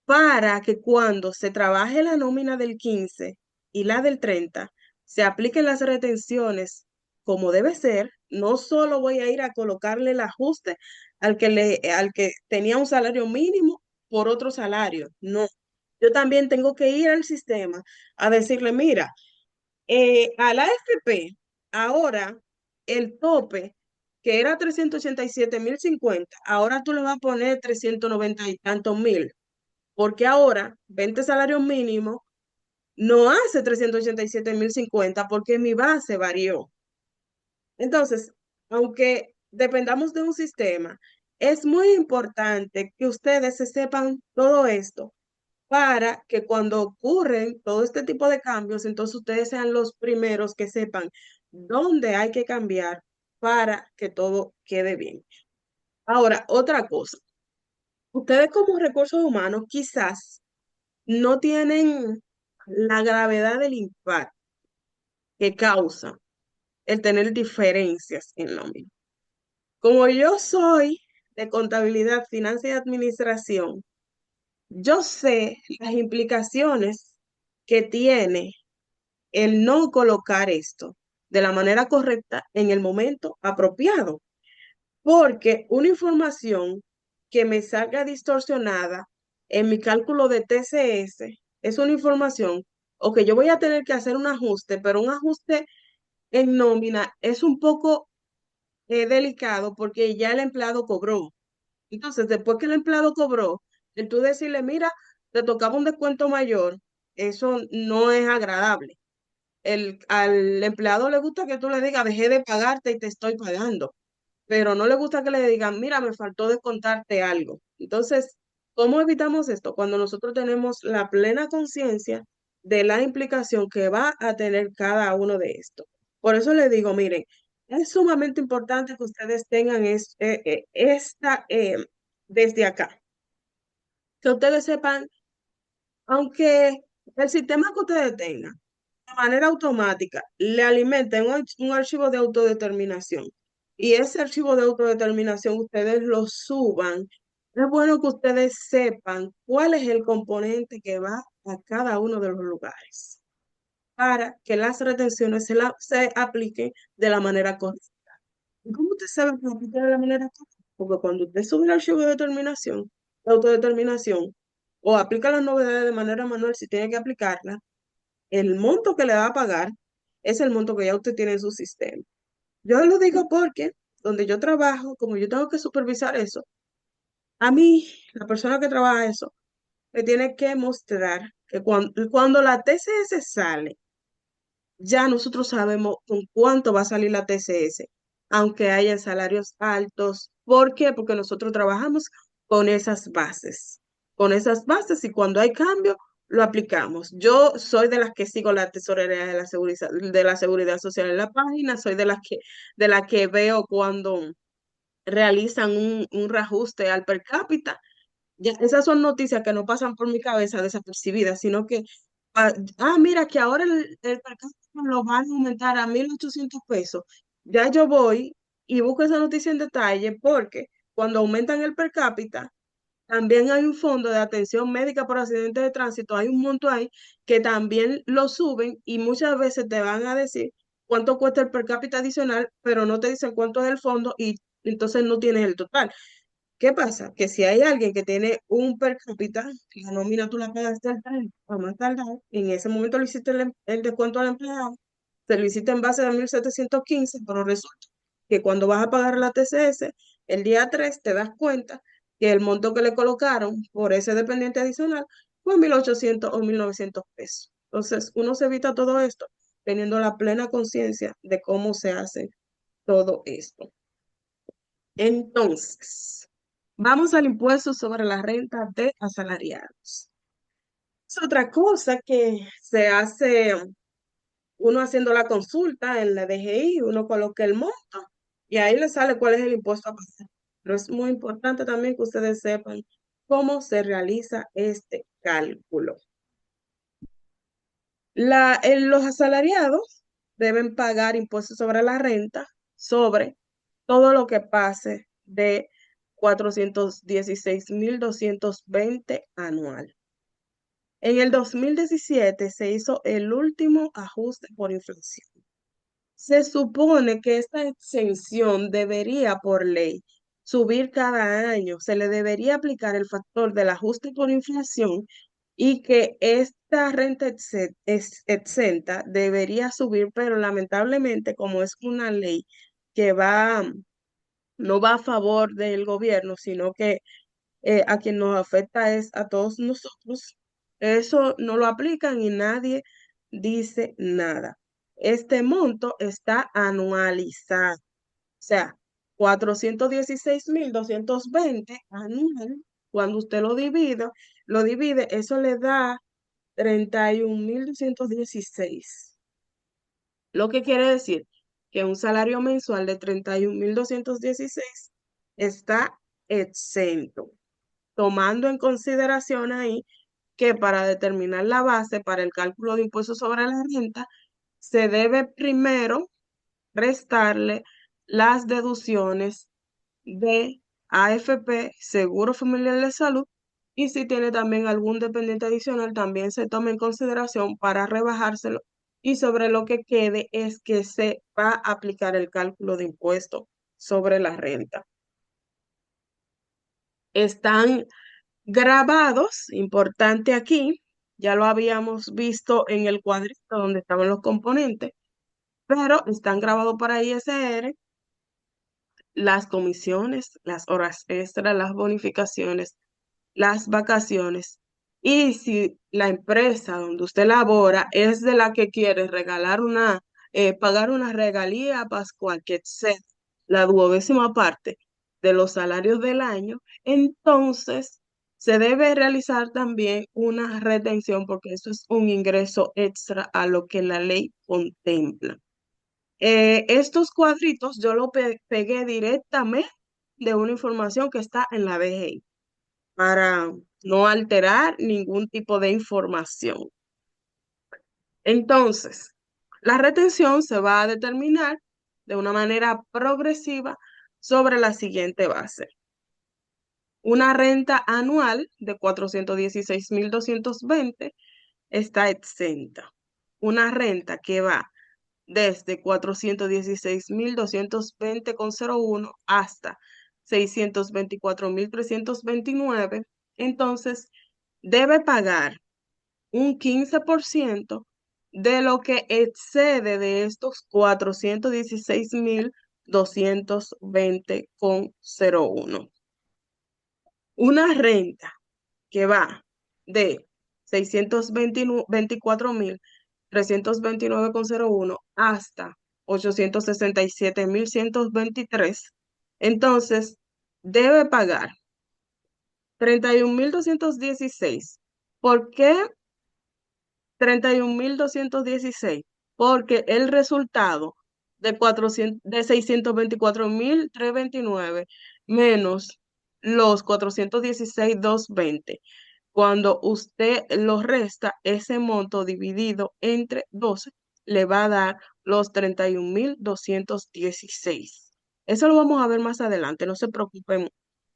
para que cuando se trabaje la nómina del 15 y la del 30 se apliquen las retenciones como debe ser. No solo voy a ir a colocarle el ajuste al que tenía un salario mínimo por otro salario, no. Yo también tengo que ir al sistema a decirle, mira, a la AFP, ahora el tope, que era 387.050, ahora tú le vas a poner 390 y tantos mil, porque ahora 20 salarios mínimos no hace 387.050 porque mi base varió. Entonces, aunque dependamos de un sistema, es muy importante que ustedes se sepan todo esto para que cuando ocurren todo este tipo de cambios, entonces ustedes sean los primeros que sepan dónde hay que cambiar para que todo quede bien. Ahora, otra cosa, ustedes como recursos humanos quizás no tienen la gravedad del impacto que causa el tener diferencias en nómina. Como yo soy de contabilidad, finanzas y administración, yo sé las implicaciones que tiene el no colocar esto de la manera correcta en el momento apropiado, porque una información que me salga distorsionada en mi cálculo de TCS es una información o que yo voy a tener que hacer un ajuste, pero un ajuste en nómina es un poco delicado porque ya el empleado cobró. Entonces, después que el empleado cobró, el tú decirle, mira, te tocaba un descuento mayor, eso no es agradable. Al empleado le gusta que tú le digas, dejé de pagarte y te estoy pagando, pero no le gusta que le digan, mira, me faltó descontarte algo. Entonces, ¿cómo evitamos esto? Cuando nosotros tenemos la plena conciencia de la implicación que va a tener cada uno de estos. Por eso le digo, miren, es sumamente importante que ustedes tengan desde acá, que ustedes sepan, aunque el sistema que ustedes tengan, de manera automática, le alimenten un archivo de autodeterminación y ese archivo de autodeterminación ustedes lo suban. Es bueno que ustedes sepan cuál es el componente que va a cada uno de los lugares para que las retenciones se apliquen de la manera correcta. ¿Y cómo usted sabe que lo aplica de la manera correcta? Porque cuando usted sube el archivo de autodeterminación, o aplica las novedades de manera manual si tiene que aplicarla, el monto que le va a pagar es el monto que ya usted tiene en su sistema. Yo lo digo porque donde yo trabajo, como yo tengo que supervisar eso, a mí, la persona que trabaja eso, me tiene que mostrar que cuando la TCS sale, ya nosotros sabemos con cuánto va a salir la TCS, aunque haya salarios altos. ¿Por qué? Porque nosotros trabajamos con esas bases, y cuando hay cambio, lo aplicamos. Yo soy de las que sigo la tesorería de la seguridad social en la página, soy de las que veo cuando realizan un reajuste al per cápita. Ya, esas son noticias que no pasan por mi cabeza desapercibidas, sino que, mira, que ahora el per cápita lo van a aumentar a 1.800 pesos. Ya yo voy y busco esa noticia en detalle porque cuando aumentan el per cápita, también hay un fondo de atención médica por accidentes de tránsito, hay un monto ahí que también lo suben y muchas veces te van a decir cuánto cuesta el per cápita adicional, pero no te dicen cuánto es el fondo y entonces no tienes el total. ¿Qué pasa? Que si hay alguien que tiene un per cápita, la nómina tú la pagaste al tren, a más tardar, en ese momento le hiciste el descuento al empleado, se lo hiciste en base de 1.715, pero resulta que cuando vas a pagar la TCS, el día 3 te das cuenta que el monto que le colocaron por ese dependiente adicional fue 1.800 o 1.900 pesos. Entonces, uno se evita todo esto teniendo la plena conciencia de cómo se hace todo esto. Entonces, vamos al impuesto sobre la renta de asalariados. Es otra cosa que se hace uno haciendo la consulta en la DGI, uno coloca el monto y ahí le sale cuál es el impuesto a pagar. Pero es muy importante también que ustedes sepan cómo se realiza este cálculo. Los asalariados deben pagar impuestos sobre la renta sobre todo lo que pase de 416.220 anual. En el 2017 se hizo el último ajuste por inflación. Se supone que esta exención debería, por ley, subir cada año. Se le debería aplicar el factor del ajuste por inflación y que esta renta exenta debería subir, pero lamentablemente, como es una ley que no va a favor del gobierno, sino que a quien nos afecta es a todos nosotros. Eso no lo aplican y nadie dice nada. Este monto está anualizado, o sea, 416.220 anual. Cuando usted lo divide, eso le da 31.216. Lo que quiere decir que un salario mensual de 31.216 está exento, tomando en consideración ahí que para determinar la base para el cálculo de impuestos sobre la renta, se debe primero restarle las deducciones de AFP, Seguro Familiar de Salud, y si tiene también algún dependiente adicional, también se toma en consideración para rebajárselo, y sobre lo que quede es que se va a aplicar el cálculo de impuesto sobre la renta. Están grabados, importante aquí, ya lo habíamos visto en el cuadrito donde estaban los componentes, pero están grabados para ISR, las comisiones, las horas extras, las bonificaciones, las vacaciones. Y si la empresa donde usted labora es de la que quiere pagar una regalía pascual que excede la 12ª parte de los salarios del año, entonces se debe realizar también una retención porque eso es un ingreso extra a lo que la ley contempla. Estos cuadritos yo lo pegué directamente de una información que está en la DGI para no alterar ningún tipo de información. Entonces, la retención se va a determinar de una manera progresiva sobre la siguiente base. Una renta anual de 416.220 está exenta. Una renta que va desde 416.220,01 hasta 624.329, entonces debe pagar un 15% de lo que excede de estos 416.220,01. Una renta que va de 624.329,01 hasta 867.123, entonces debe pagar 31.216. ¿Por qué 31.216? Porque el resultado de 624.329 menos los 416.220, cuando usted lo resta, ese monto dividido entre 12 le va a dar los 31.216. Eso lo vamos a ver más adelante, no se preocupen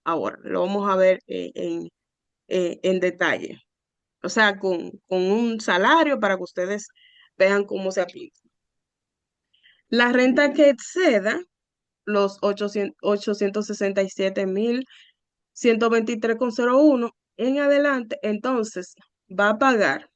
ahora, lo vamos a ver en detalle. O sea, con un salario para que ustedes vean cómo se aplica. La renta que exceda los 867.123,01 en adelante, entonces va a pagar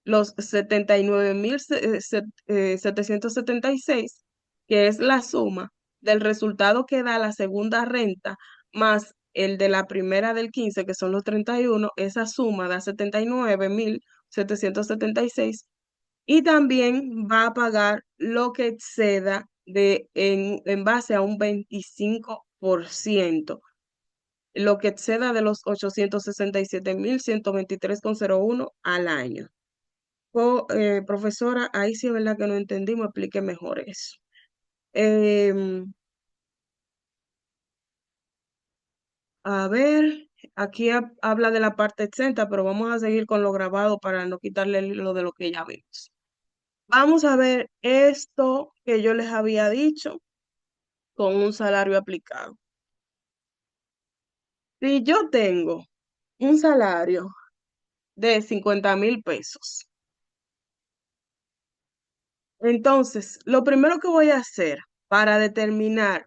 los 79.776, que es la suma del resultado que da la segunda renta más el de la primera del 15, que son los 31, esa suma da 79.776 y también va a pagar lo que exceda en base a un 25%, lo que exceda de los 867.123,01 al año. Profesora, ahí sí es verdad que no entendí, me explique mejor eso. Em, a ver, aquí habla de la parte exenta, pero vamos a seguir con lo grabado para no quitarle el hilo de lo que ya vimos. Vamos a ver esto que yo les había dicho con un salario aplicado. Si yo tengo un salario de 50.000 pesos, entonces lo primero que voy a hacer para determinar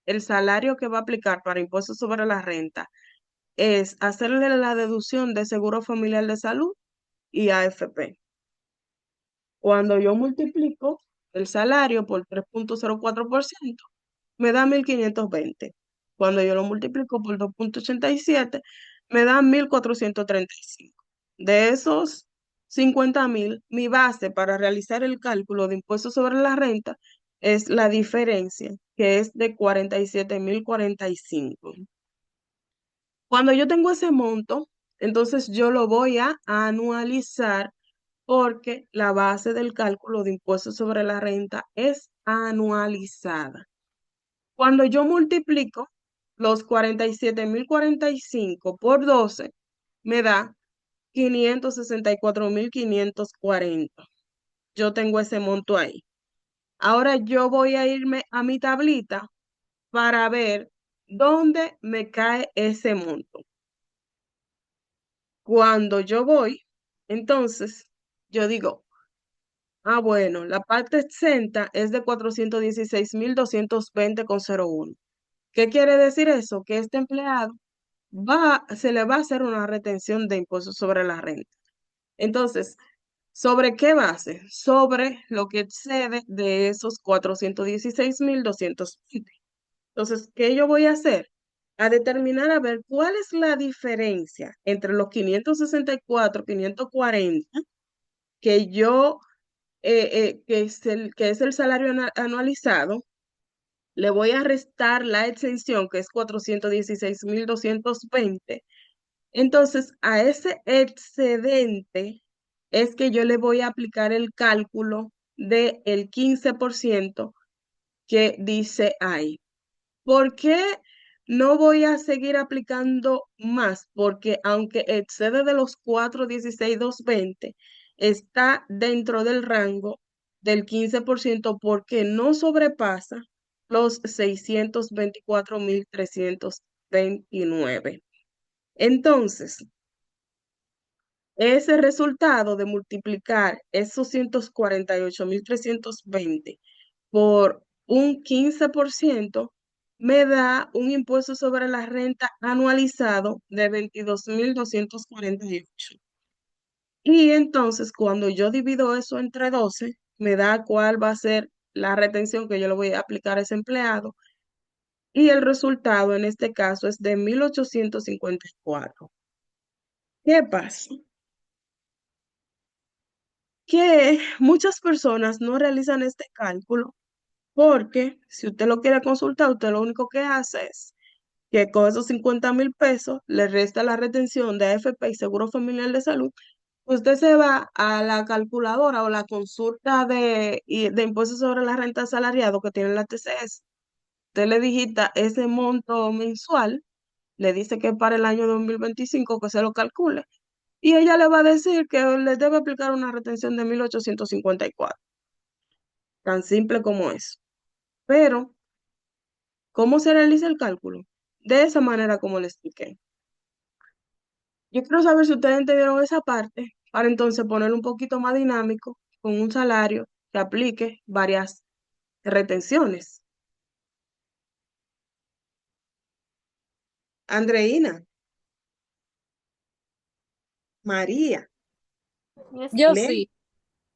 el salario que va a aplicar para impuestos sobre la renta es hacerle la deducción de Seguro Familiar de Salud y AFP. Cuando yo multiplico el salario por 3,04%, me da 1.520. Cuando yo lo multiplico por 2,87, me da 1.435. De esos 50.000, mi base para realizar el cálculo de impuestos sobre la renta es la diferencia, que es de 47.045. Cuando yo tengo ese monto, entonces yo lo voy a anualizar porque la base del cálculo de impuestos sobre la renta es anualizada. Cuando yo multiplico los 47.045 por 12, me da 564.540. Yo tengo ese monto ahí. Ahora yo voy a irme a mi tablita para ver dónde me cae ese monto. Cuando yo voy, entonces yo digo, bueno, la parte exenta es de 416.220,01. ¿Qué quiere decir eso? Que este empleado se le va a hacer una retención de impuestos sobre la renta. Entonces, ¿sobre qué base? Sobre lo que excede de esos 416.220. Entonces, ¿qué yo voy a hacer? A determinar a ver cuál es la diferencia entre los 564, 540 que yo, que es el salario anualizado. Le voy a restar la exención, que es 416.220. Entonces, a ese excedente es que yo le voy a aplicar el cálculo del 15% que dice ahí. ¿Por qué no voy a seguir aplicando más? Porque aunque excede de los 416.220, está dentro del rango del 15% porque no sobrepasa los 624.329. Entonces, ese resultado de multiplicar esos 148.320 por un 15% me da un impuesto sobre la renta anualizado de 22.248. Y entonces, cuando yo divido eso entre 12, me da cuál va a ser la retención que yo le voy a aplicar a ese empleado. Y el resultado en este caso es de 1.854. ¿Qué pasa? Que muchas personas no realizan este cálculo porque si usted lo quiere consultar, usted lo único que hace es que con esos 50.000 pesos le resta la retención de AFP y Seguro Familiar de Salud. Usted se va a la calculadora o la consulta de impuestos sobre la renta asalariado que tiene la TCS. Usted le digita ese monto mensual, le dice que para el año 2025 que se lo calcule. Y ella le va a decir que le debe aplicar una retención de 1.854. Tan simple como eso. Pero, ¿cómo se realiza el cálculo? De esa manera como le expliqué. Yo quiero saber si ustedes entendieron esa parte para entonces ponerlo un poquito más dinámico con un salario que aplique varias retenciones. Andreina, María, Yo Len, sí,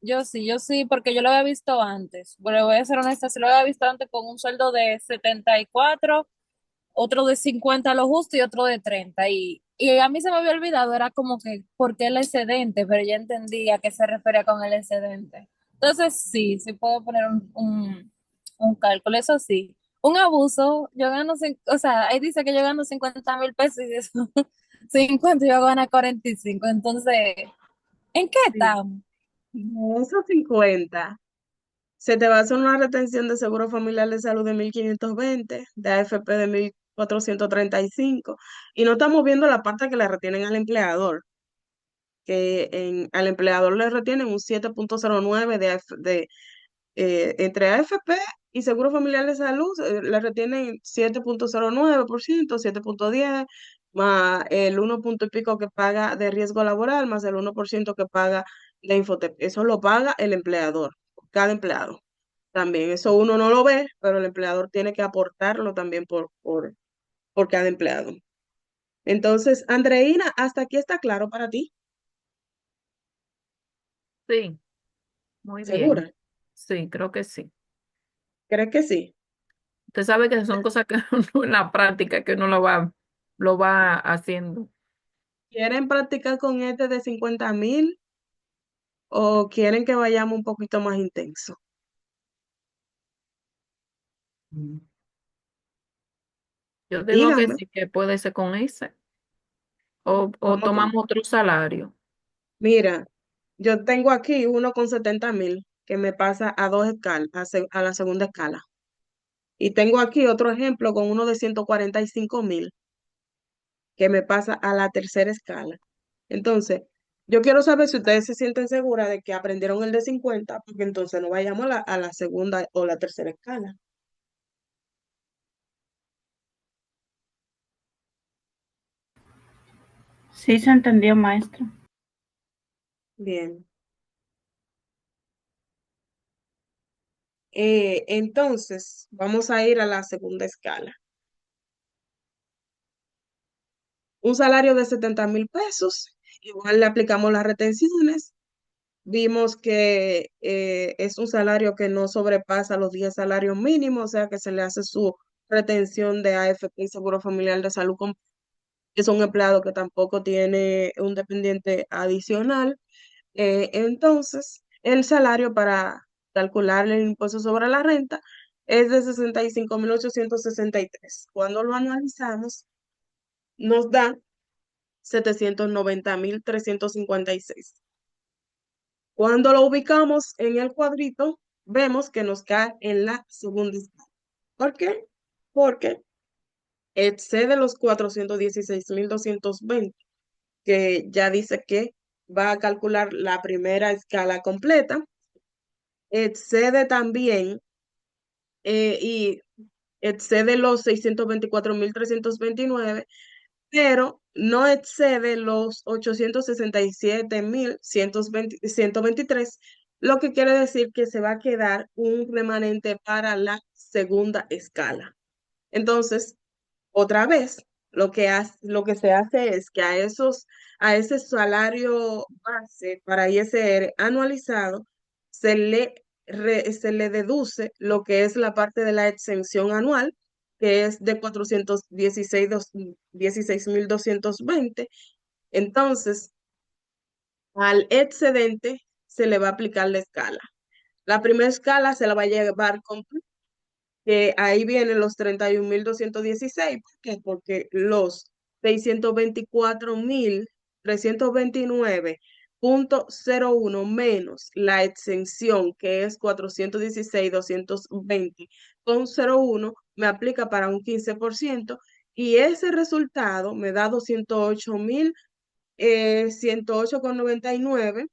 yo sí, porque yo lo había visto antes. Bueno, voy a ser honesta, sí lo había visto antes con un sueldo de 74 otro de 50 lo justo y otro de 30. Y a mí se me había olvidado, era como que, ¿por qué el excedente? Pero ya entendí a qué se refería con el excedente. Entonces, sí, sí puedo poner un cálculo, eso sí. Un abuso, yo gano, o sea, ahí dice que yo gano 50.000 pesos y de eso 50 yo gano 45. Entonces, ¿en qué Sí. estamos? De esos 50, se te va a hacer una retención de seguro familiar de salud de 1.520, de AFP de 1.435, y no estamos viendo la parte que le retienen al empleador, que al empleador le retienen un 7.09 entre AFP y Seguro Familiar de Salud, le retienen 7.09%, 7.10, más el 1 punto y pico que paga de riesgo laboral, más el 1% que paga de Infotep. Eso lo paga el empleador, cada empleado. También, eso uno no lo ve, pero el empleador tiene que aportarlo también por cada empleado. Entonces, Andreina, ¿hasta aquí está claro para ti? Sí, muy bien. ¿Segura? Sí, creo que sí. ¿Crees que sí? Usted sabe que son cosas que uno en la práctica que uno lo va haciendo. ¿Quieren practicar con este de 50.000 o quieren que vayamos un poquito más intenso? Mm. Yo digo que Díganme, sí, que puede ser con ese. O vamos con... tomamos otro salario. Mira, yo tengo aquí uno con 70.000 que me pasa a dos escalas, a la segunda escala. Y tengo aquí otro ejemplo con uno de 145.000 que me pasa a la tercera escala. Entonces, yo quiero saber si ustedes se sienten seguras de que aprendieron el de 50, porque entonces no vayamos a la segunda o la tercera escala. Sí se entendió, maestra. Bien. Entonces, vamos a ir a la segunda escala. Un salario de 70.000 pesos, igual le aplicamos las retenciones. Vimos que es un salario que no sobrepasa los 10 salarios mínimos, o sea que se le hace su retención de AFP y Seguro Familiar de Salud, es un empleado que tampoco tiene un dependiente adicional. Entonces, el salario para calcular el impuesto sobre la renta es de 65.863. Cuando lo analizamos, nos da 790.356. Cuando lo ubicamos en el cuadrito, vemos que nos cae en la segunda escala. ¿Por qué? Porque excede los 416.220, que ya dice que va a calcular la primera escala completa. Excede también y excede los 624.329, pero no excede los 867.123, lo que quiere decir que se va a quedar un remanente para la segunda escala. Entonces, otra vez, lo que se hace es que a ese salario base para ISR anualizado se le deduce lo que es la parte de la exención anual, que es de 416.220. Entonces, al excedente se le va a aplicar la escala. La primera escala se la va a llevar completa, que ahí vienen los 31.216. ¿Por qué? Porque los 624.329.01 menos la exención, que es 416.220,01, me aplica para un 15%, y ese resultado me da 208.108,99.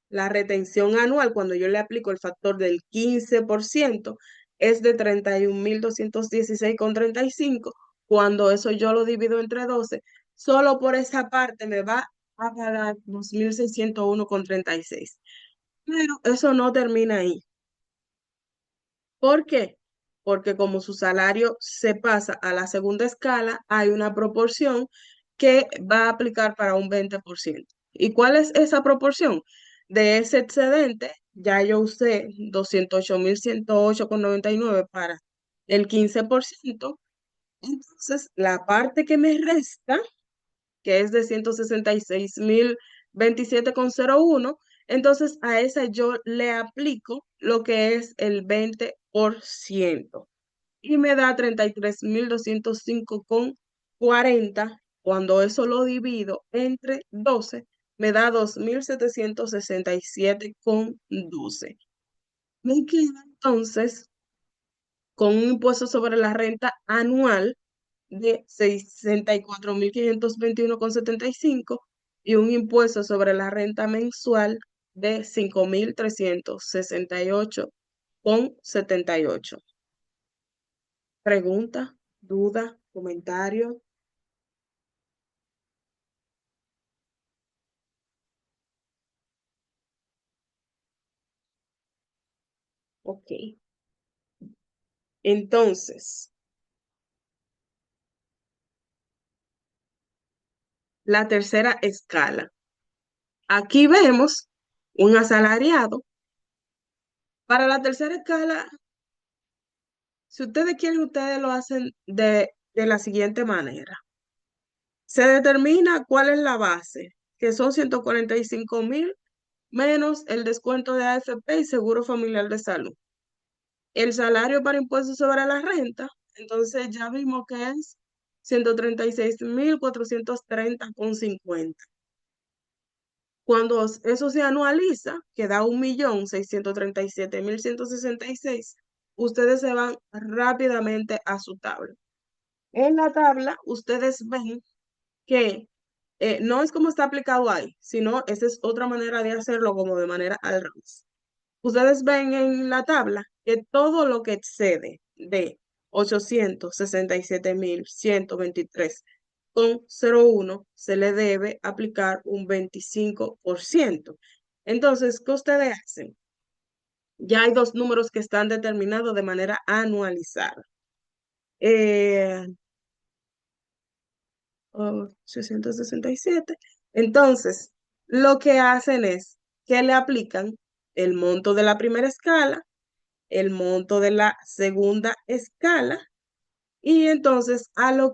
La retención anual, cuando yo le aplico el factor del 15%, es de 31.216,35. Cuando eso yo lo divido entre 12, solo por esa parte me va a pagar 2.601,36. Pero eso no termina ahí. ¿Por qué? Porque como su salario se pasa a la segunda escala, hay una proporción que va a aplicar para un 20%. ¿Y cuál es esa proporción? De ese excedente, ya yo usé 208.108,99 para el 15%. Entonces, la parte que me resta, que es de 166.027,01, entonces a esa yo le aplico lo que es el 20% y me da 33.205,40. Cuando eso lo divido entre 12, me da 2.767,12. Me queda entonces con un impuesto sobre la renta anual de 64.521,75 y un impuesto sobre la renta mensual de 5.368,78. Pregunta, duda, comentario. Ok. Entonces, la tercera escala. Aquí vemos un asalariado. Para la tercera escala, si ustedes quieren, ustedes lo hacen de la siguiente manera. Se determina cuál es la base, que son 145.000 menos el descuento de AFP y Seguro Familiar de Salud. El salario para impuestos sobre la renta, entonces ya vimos que es 136.430,50. Cuando eso se anualiza, que da 1.637.166, ustedes se van rápidamente a su tabla. En la tabla, ustedes ven que no es como está aplicado ahí, sino esa es otra manera de hacerlo como de manera al revés. Ustedes ven en la tabla que todo lo que excede de 867.123,01 se le debe aplicar un 25%. Entonces, ¿qué ustedes hacen? Ya hay dos números que están determinados de manera anualizada. 667. Entonces, lo que hacen es que le aplican el monto de la primera escala, el monto de la segunda escala, y entonces a la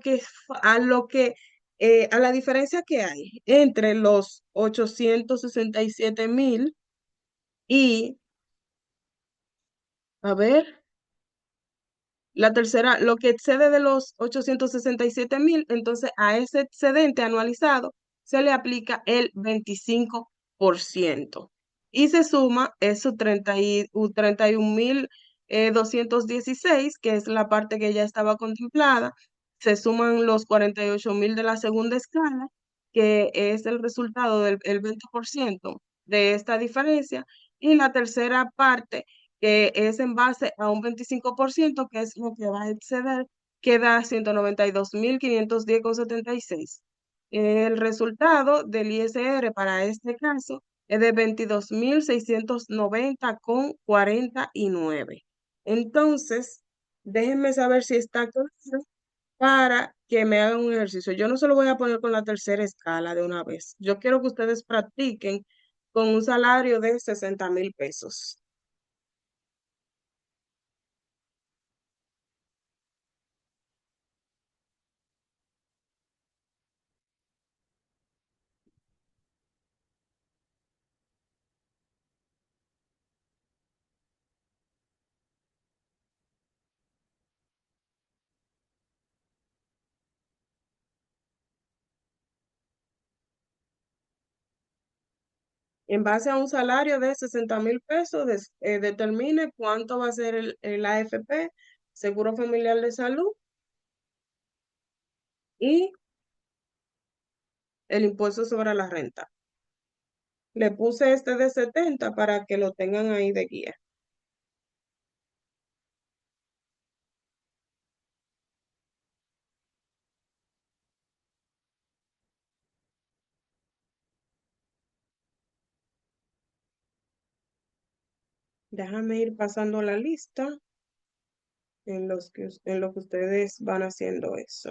diferencia que hay entre los 867.000 y, a ver, la tercera, lo que excede de los 867.000, entonces a ese excedente anualizado se le aplica el 25% y se suma esos 31.216, que es la parte que ya estaba contemplada. Se suman los 48.000 de la segunda escala, que es el resultado del el 20% de esta diferencia, y la tercera parte, que es en base a un 25%, que es lo que va a exceder, queda 192.510,76. El resultado del ISR para este caso es de 22.690,49. Entonces, déjenme saber si está claro para que me hagan un ejercicio. Yo no se lo voy a poner con la tercera escala de una vez. Yo quiero que ustedes practiquen con un salario de 60.000 pesos. En base a un salario de 60.000 pesos, determine cuánto va a ser el AFP, Seguro Familiar de Salud, y el impuesto sobre la renta. Le puse este de 70 para que lo tengan ahí de guía. Déjame ir pasando la lista en lo que ustedes van haciendo eso.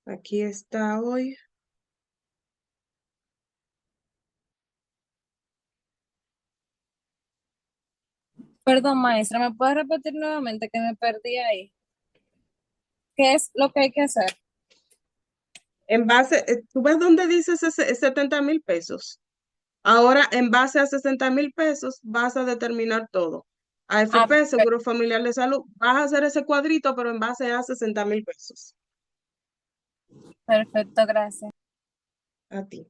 Aquí está hoy. Perdón, maestra, ¿me puede repetir nuevamente que me perdí ahí? ¿Qué es lo que hay que hacer? En base, ¿tú ves dónde dice 70.000 pesos? Ahora, en base a 60.000 pesos, vas a determinar todo. Ah, AFP, Seguro Familiar de Salud, vas a hacer ese cuadrito, pero en base a 60.000 pesos. perfecto, gracias. A ti.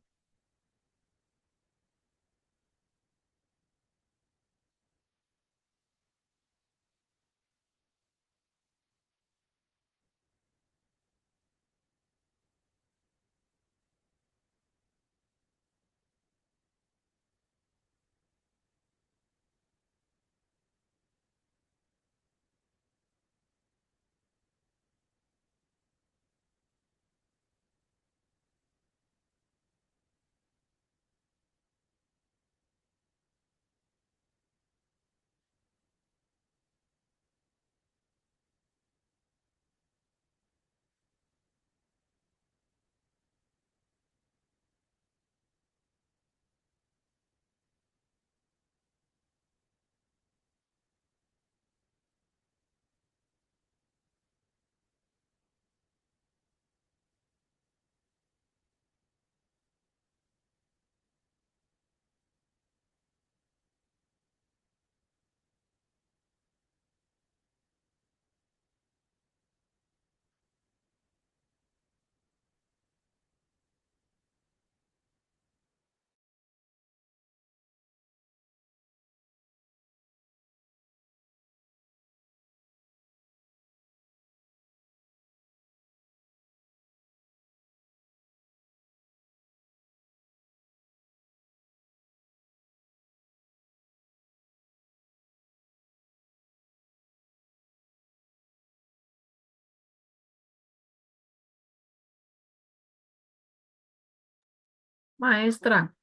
Maestra,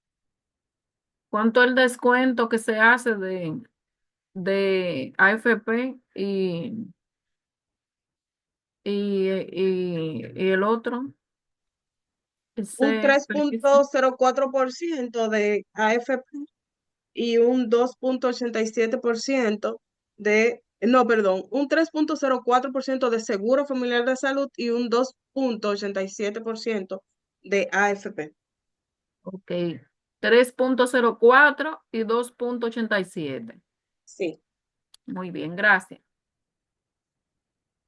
¿cuánto es el descuento que se hace de AFP y el otro? Un Ese tres permiso. punto cero cuatro por ciento de AFP y un 2,87% no, perdón, un 3,04% de Seguro Familiar de Salud y un 2,87% de AFP. Ok. 3,04 y 2,87. Sí, Muy bien, gracias.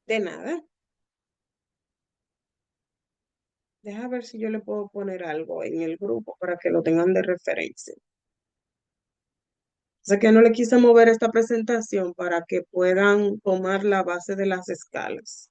de nada. Deja ver si yo le puedo poner algo en el grupo para que lo tengan de referencia. O sea que no le quise mover esta presentación para que puedan tomar la base de las escalas.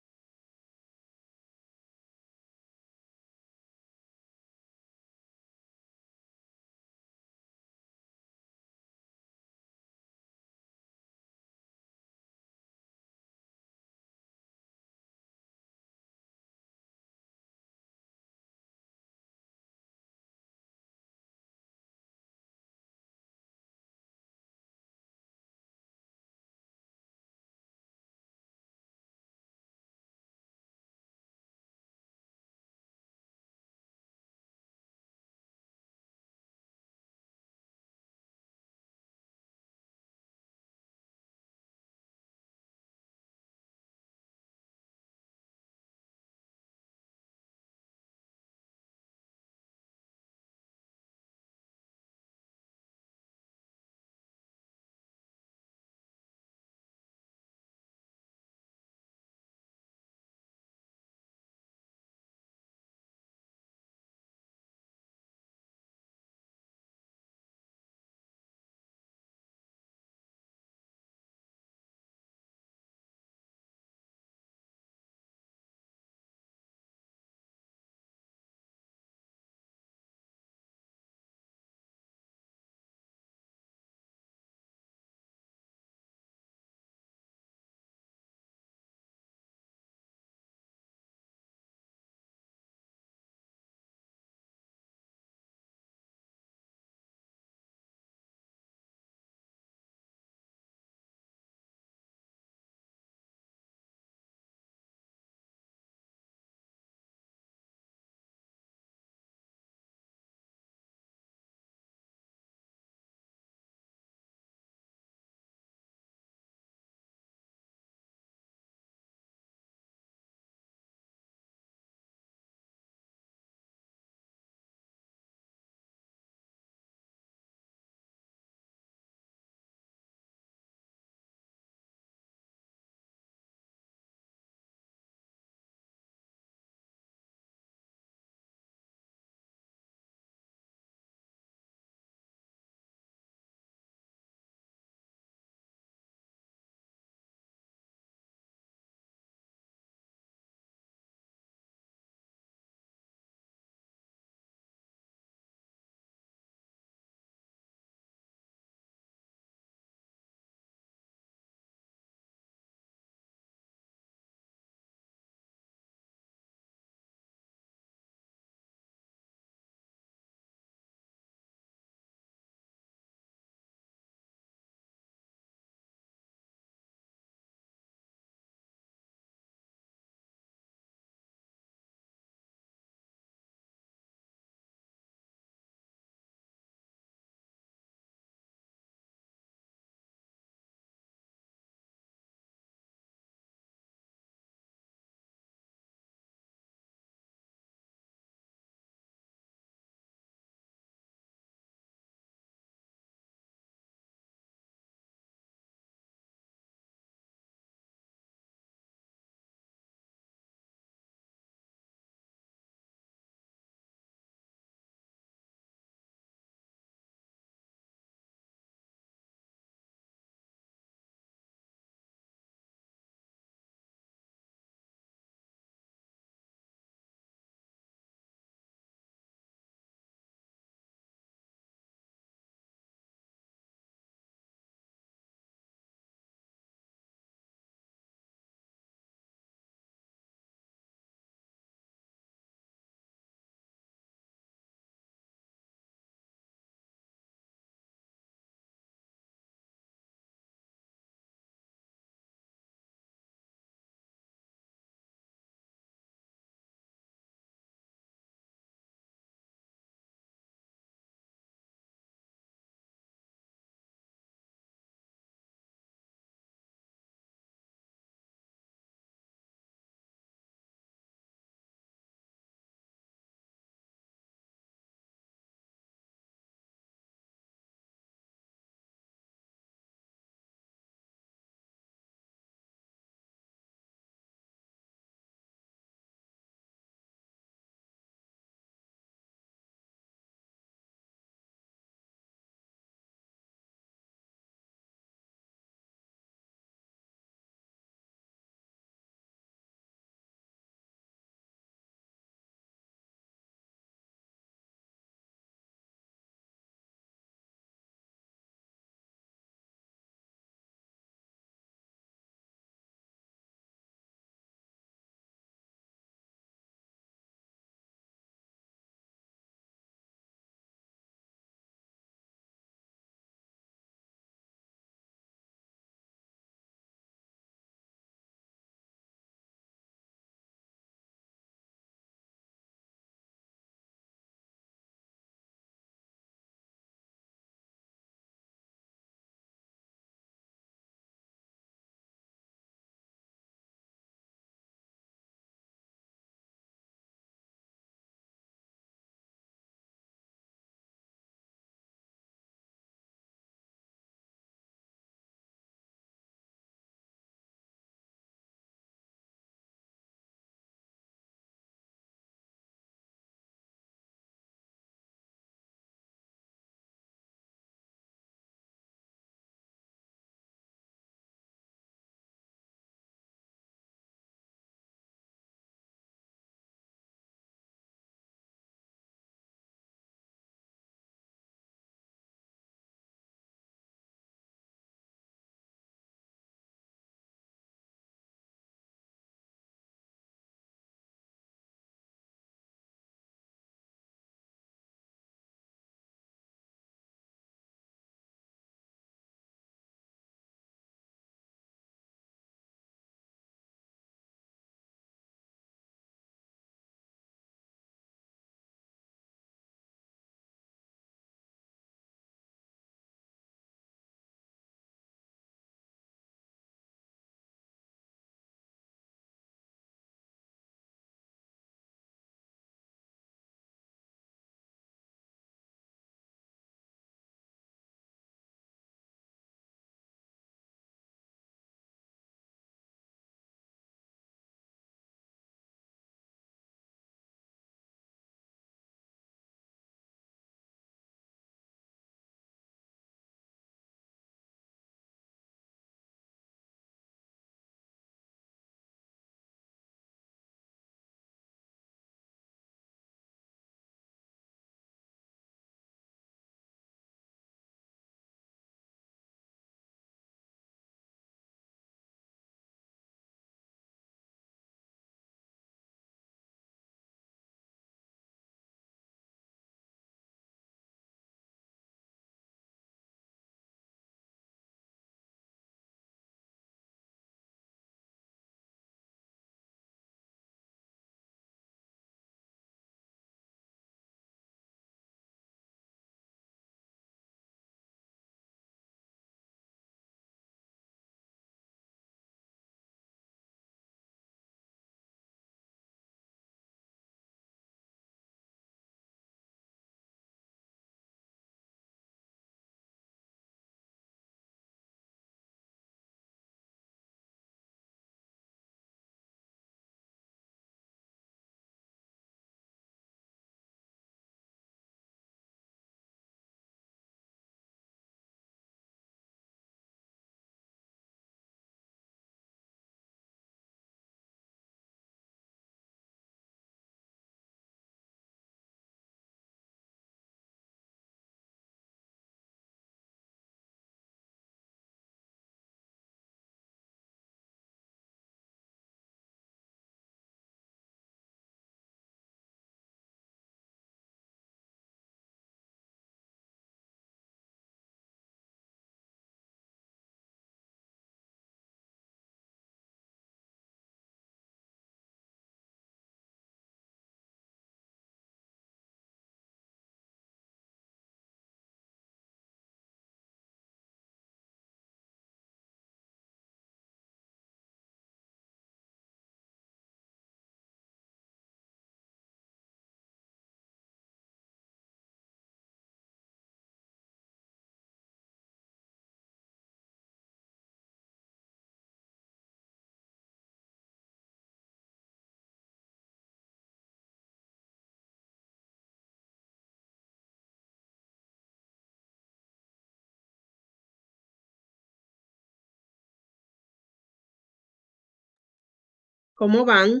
¿Cómo van?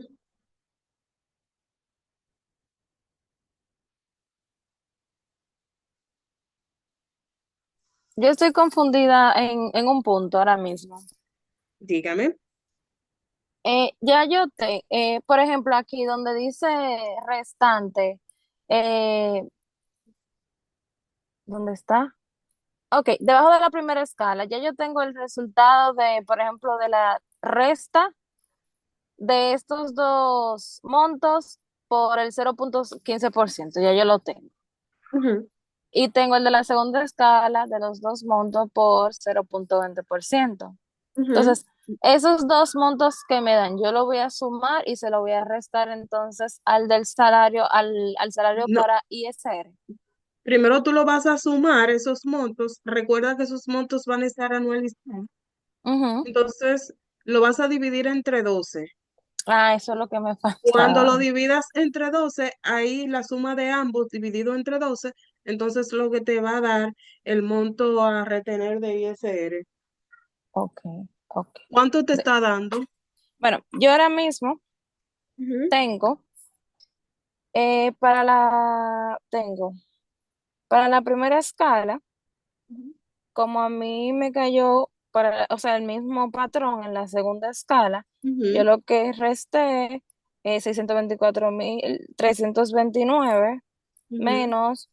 Yo estoy confundida en un punto ahora mismo. Dígame. Por ejemplo, aquí donde dice restante, eh, ¿dónde está? Ok, debajo de la primera escala, ya yo tengo el resultado de, por ejemplo, de la resta de estos dos montos por el 0,15%, ya yo lo tengo. Ujú, Y tengo el de la segunda escala de los dos montos por 0,20%. ujú. Entonces, esos dos montos que me dan, yo lo voy a sumar y se lo voy a restar entonces al del salario, al salario No, para ISR. primero tú lo vas a sumar esos montos. Recuerda que esos montos van a estar anualizados. Ujú. Entonces, lo vas a dividir entre 12. Ah, eso es lo que me Cuando lo faltaba. dividas entre 12, ahí la suma de ambos dividido entre 12, entonces lo que te va a dar el monto a retener de ISR. Ok, ok. ¿Cuánto te De- está dando? bueno, yo ahora mismo Ujú, tengo, tengo, para la primera escala, ujú, como a mí me cayó, o sea, el mismo patrón en la segunda escala, yo ujú, lo que resté es 624.329 ujú, menos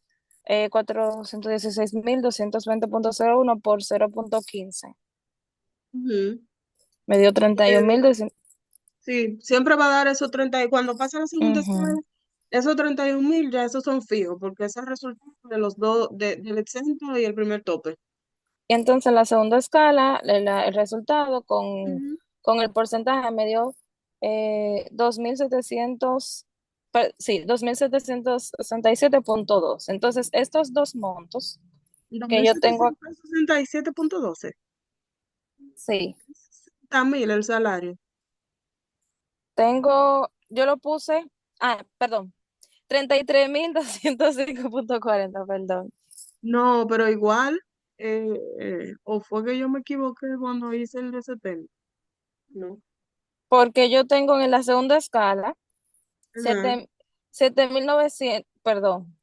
416.220,01 por 0,15. ujú. Me dio Eh, 31.200. sí, siempre va a dar esos 30 y cuando pasa la segunda escala, Ujú. esos 31.000 ya esos son fijos, porque es el resultado de los dos, del exento y el primer tope. Y entonces en la segunda escala, el resultado Ujú. con el porcentaje me dio 2.700, sí, 2.767,2. Entonces, estos dos montos dos que mil yo tengo, setecientos sesenta y siete punto doce sí, 60.000 el salario. yo lo puse, perdón, 33.205,40, perdón. No, pero igual, o fue que yo me equivoqué cuando hice el de 70. No. Porque yo tengo en la segunda escala Ajá. 7.900, perdón.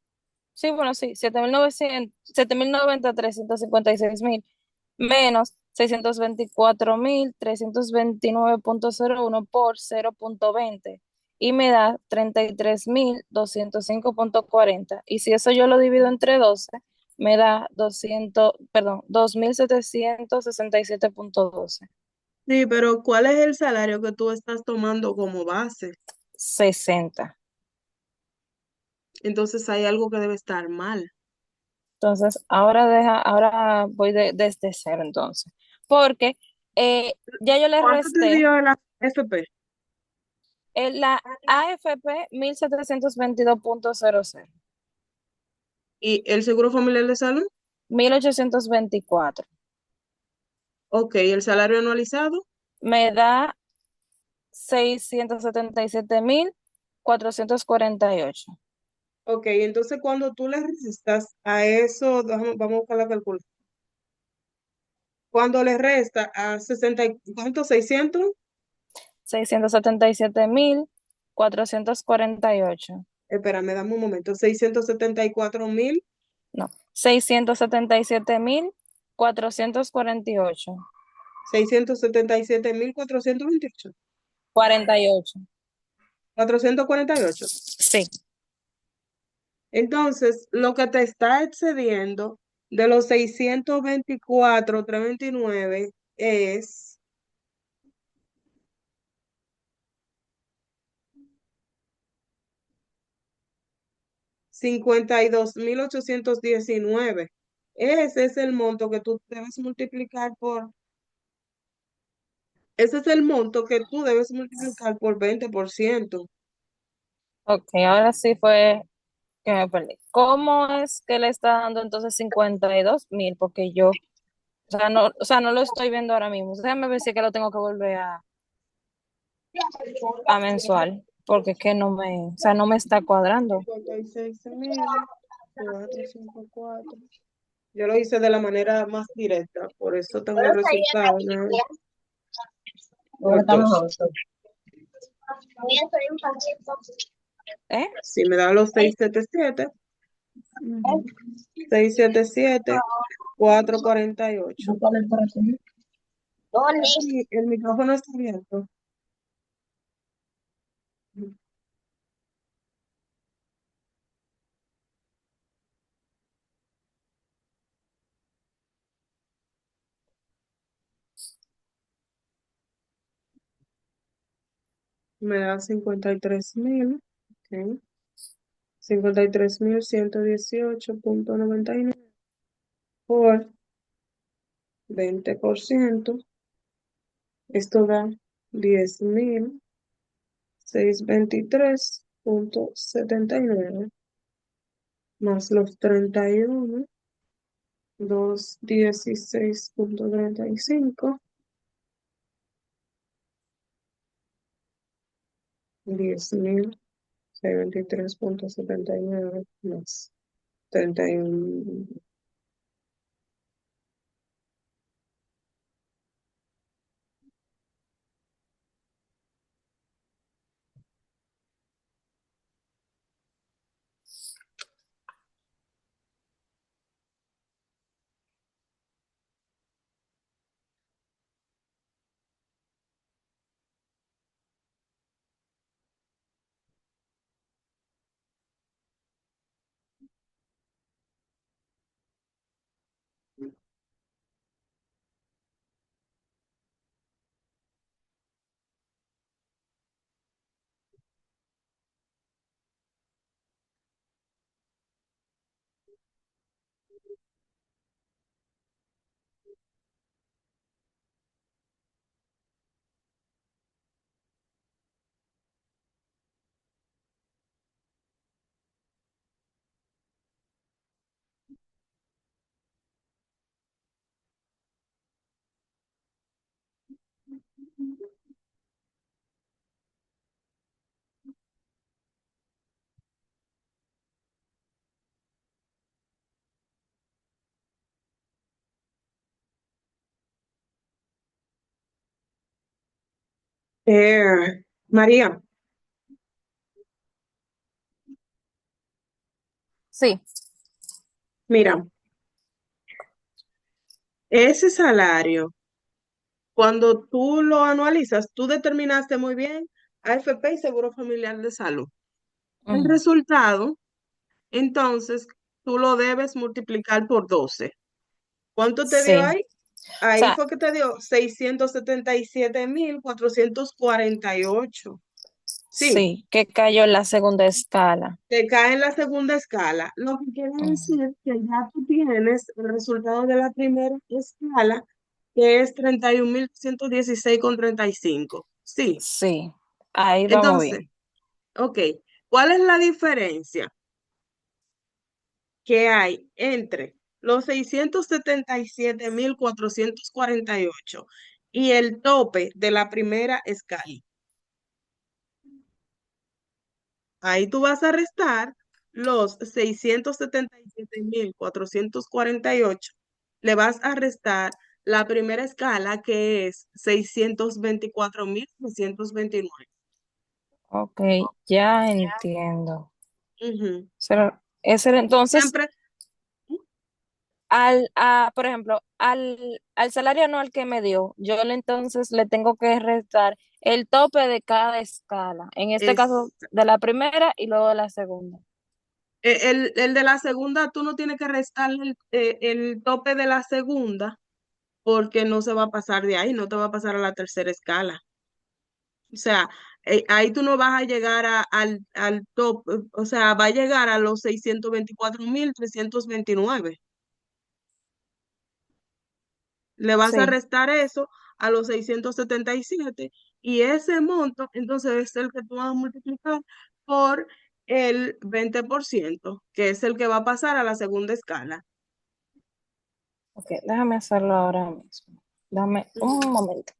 Sí, bueno, sí, 7.090.356.000 menos 624.329,01 por 0,20 y me da 33.205,40. Y si eso yo lo divido entre 12, me da 2.767,12. Sí, pero ¿cuál es el salario que tú estás tomando como base? 60. Entonces hay algo que debe estar mal. Entonces, ahora voy desde cero entonces. Porque ya yo le ¿Cuánto te resté dio la FP? la AFP 1.722,00, ¿Y el Seguro Familiar de Salud? 1.824. Ok, ¿el salario anualizado? Me da 677.448. Ok, entonces cuando tú le restas a eso, vamos a buscar la calculadora. Cuando le resta a 60, ¿cuánto? 600. 677.448. Espérame, dame un momento. 674.000, No, 677.448. 677.428. 48. 448. Sí. Entonces, lo que te está excediendo de los 624.329 es 52.819. Ese es el monto que tú debes multiplicar ese es el monto que tú debes multiplicar por 20%. Ok, ahora sí fue que me perdí. ¿Cómo es que le está dando entonces 52.000? Porque yo, o sea, no lo estoy viendo ahora mismo. Déjame ver si es que lo tengo que volver a mensual, porque es que no me está cuadrando. 56.454. Yo lo hice de la manera más directa, por eso tengo el resultado, ¿no? Los dos. ¿Eh? Si me da los 677, Ujú. 677, 448. Sí, el micrófono está abierto. Me da 53.000. Ok. 53.118.99 por 20%. Esto da 10.623.79 más los 31, 216.35, 10.623.79 más 31. María, Sí, mira, ese salario, cuando tú lo anualizas, tú determinaste muy bien AFP y Seguro Familiar de Salud. El ujú, resultado, entonces, tú lo debes multiplicar por 12. ¿Cuánto te dio sí. ahí? O Ahí sea, fue que te dio 677.448. Sí, sí, que cayó en la segunda escala. te cae en la segunda escala, lo que quiere Ujú. decir que ya tú tienes el resultado de la primera escala, que es 31.116,35. Sí, Sí, ahí vamos entonces, bien. ok, ¿cuál es la diferencia que hay entre los 677.448 y el tope de la primera escala? Ahí tú vas a restar los 677.448. Le vas a restar la primera escala, que es 624.329. Ok, ya entiendo. Ujú. Ese era entonces, Siempre, por ejemplo, al salario anual que me dio, yo entonces le tengo que restar el tope de cada escala. En este caso, es, de la primera y luego de la segunda. el de la segunda, tú no tienes que restar el tope de la segunda, porque no se va a pasar de ahí, no te va a pasar a la tercera escala. O sea, ahí tú no vas a llegar al top, o sea, va a llegar a los 624.329. Le vas a Sí, restar eso a los 677 y ese monto, entonces es el que tú vas a multiplicar por el 20%, que es el que va a pasar a la segunda escala. ok, déjame hacerlo ahora mismo. Dame un Ujú. momento.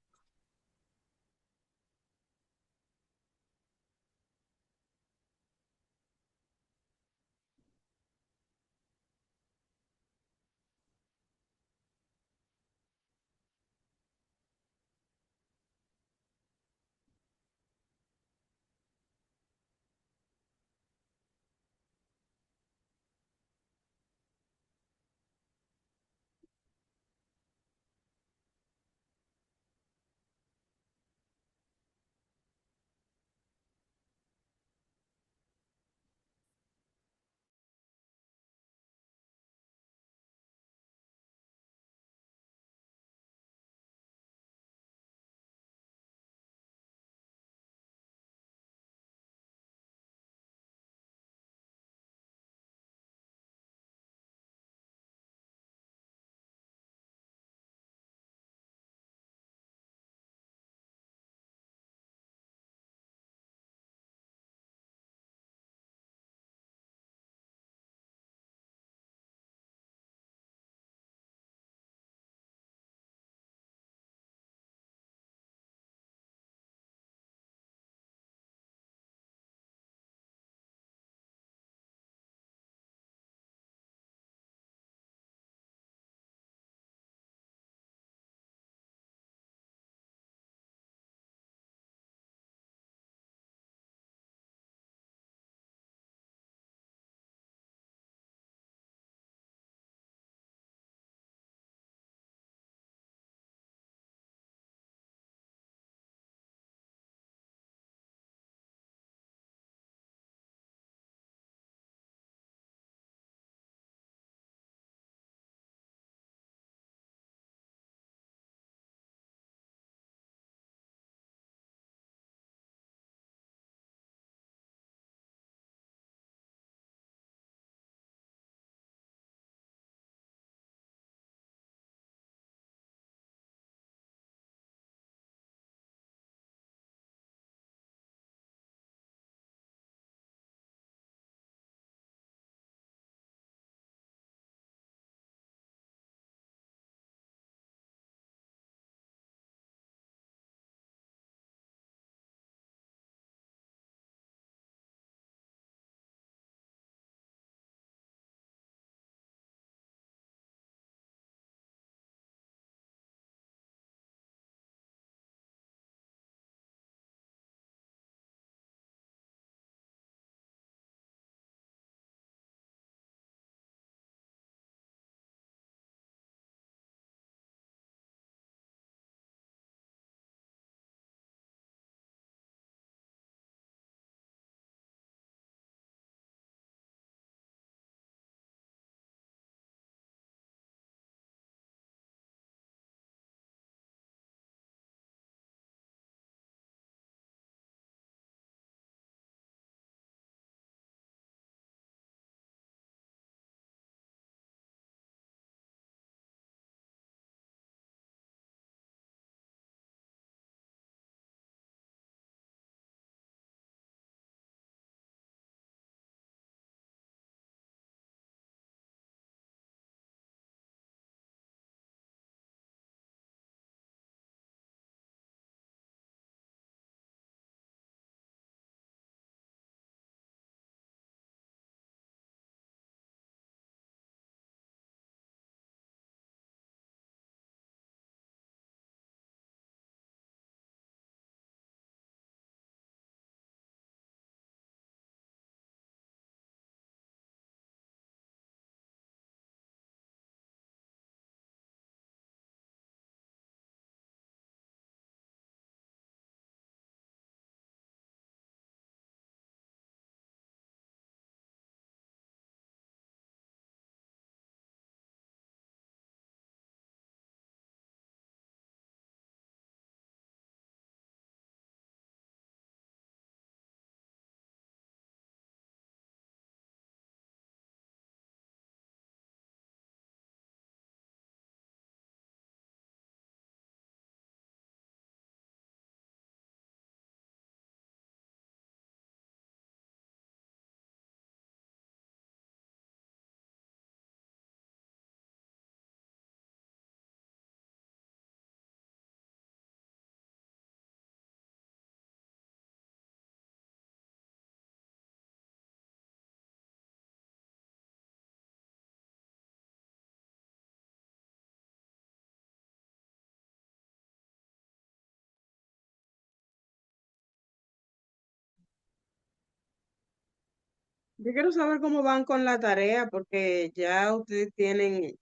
Yo quiero saber cómo van con la tarea porque ya ustedes tienen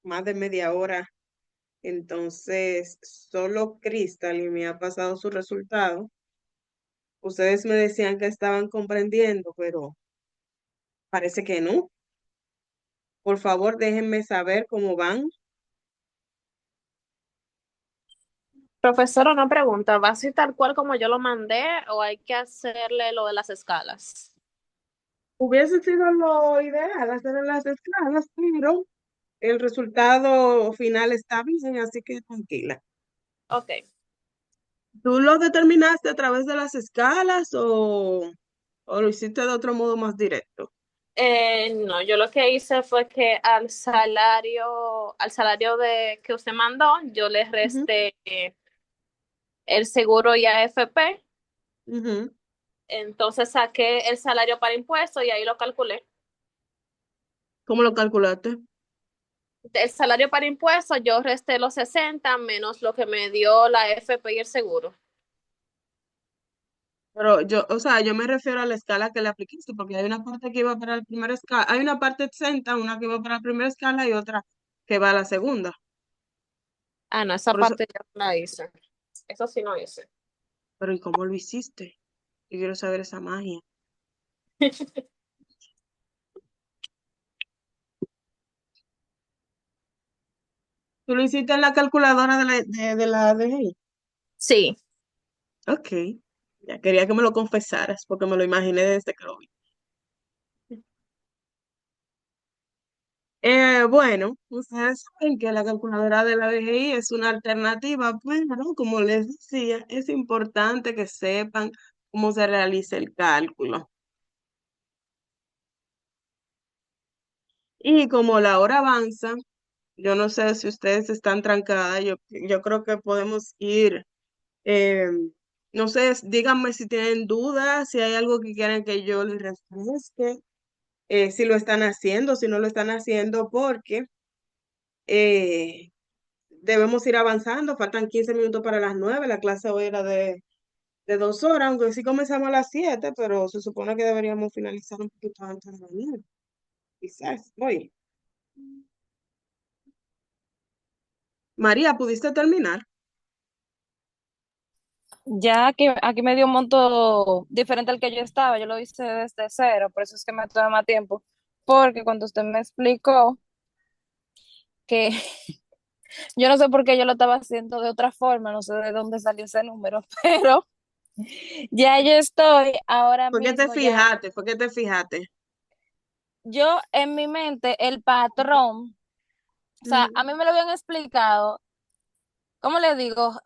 más de media hora, entonces solo Crystal y me ha pasado su resultado. Ustedes me decían que estaban comprendiendo, pero parece que no. Por favor, déjenme saber cómo van. Profesor, una pregunta, ¿va así tal cual como yo lo mandé o hay que hacerle lo de las escalas? Hubiese sido lo ideal hacer las escalas, pero el resultado final está bien, así que tranquila. Ok. ¿Tú lo determinaste a través de las escalas o lo hiciste de otro modo más directo? No, yo lo que hice fue que al salario de que usted mandó, yo le Ujú, resté el seguro y AFP, ujú. entonces saqué el salario para impuestos y ahí lo calculé. ¿Cómo lo calculaste? El salario para impuestos, yo resté los 60 menos lo que me dio la AFP y el seguro. Pero yo, o sea, yo me refiero a la escala que le aplicaste, porque hay una parte que iba para la primera escala, hay una parte exenta, una que va para la primera escala y otra que va a la segunda. Ah, no, esa Por eso, parte ya no la hice. Eso sí no hice. pero ¿y cómo lo hiciste? Yo quiero saber esa magia. ¿Tú lo hiciste en la calculadora de la DGI? Sí. Ok, ya quería que me lo confesaras, porque me lo imaginé desde que lo vi. Bueno, ustedes saben que la calculadora de la DGI es una alternativa, pero como les decía, es importante que sepan cómo se realiza el cálculo. Y como la hora avanza, yo no sé si ustedes están trancadas, yo creo que podemos ir, eh, no sé, díganme si tienen dudas, si hay algo que quieren que yo les refresque, si lo están haciendo, si no lo están haciendo, porque eh, debemos ir avanzando, faltan 15 minutos para las 9, la clase hoy era de 2 horas, aunque sí comenzamos a las 7, pero se supone que deberíamos finalizar un poquito antes de la 9, quizás, hoy. María, ¿pudiste terminar? Ya aquí me dio un monto diferente al que yo estaba, yo lo hice desde cero, por eso es que me toma más tiempo, porque cuando usted me explicó que yo no sé por qué yo lo estaba haciendo de otra forma, no sé de dónde salió ese número, pero ya yo estoy ahora ¿Fue que te mismo, ya fijaste? ¿Fue que te fijaste? yo en mi mente el patrón, o sea, a Ujú. mí me lo habían explicado. ¿Cómo le digo?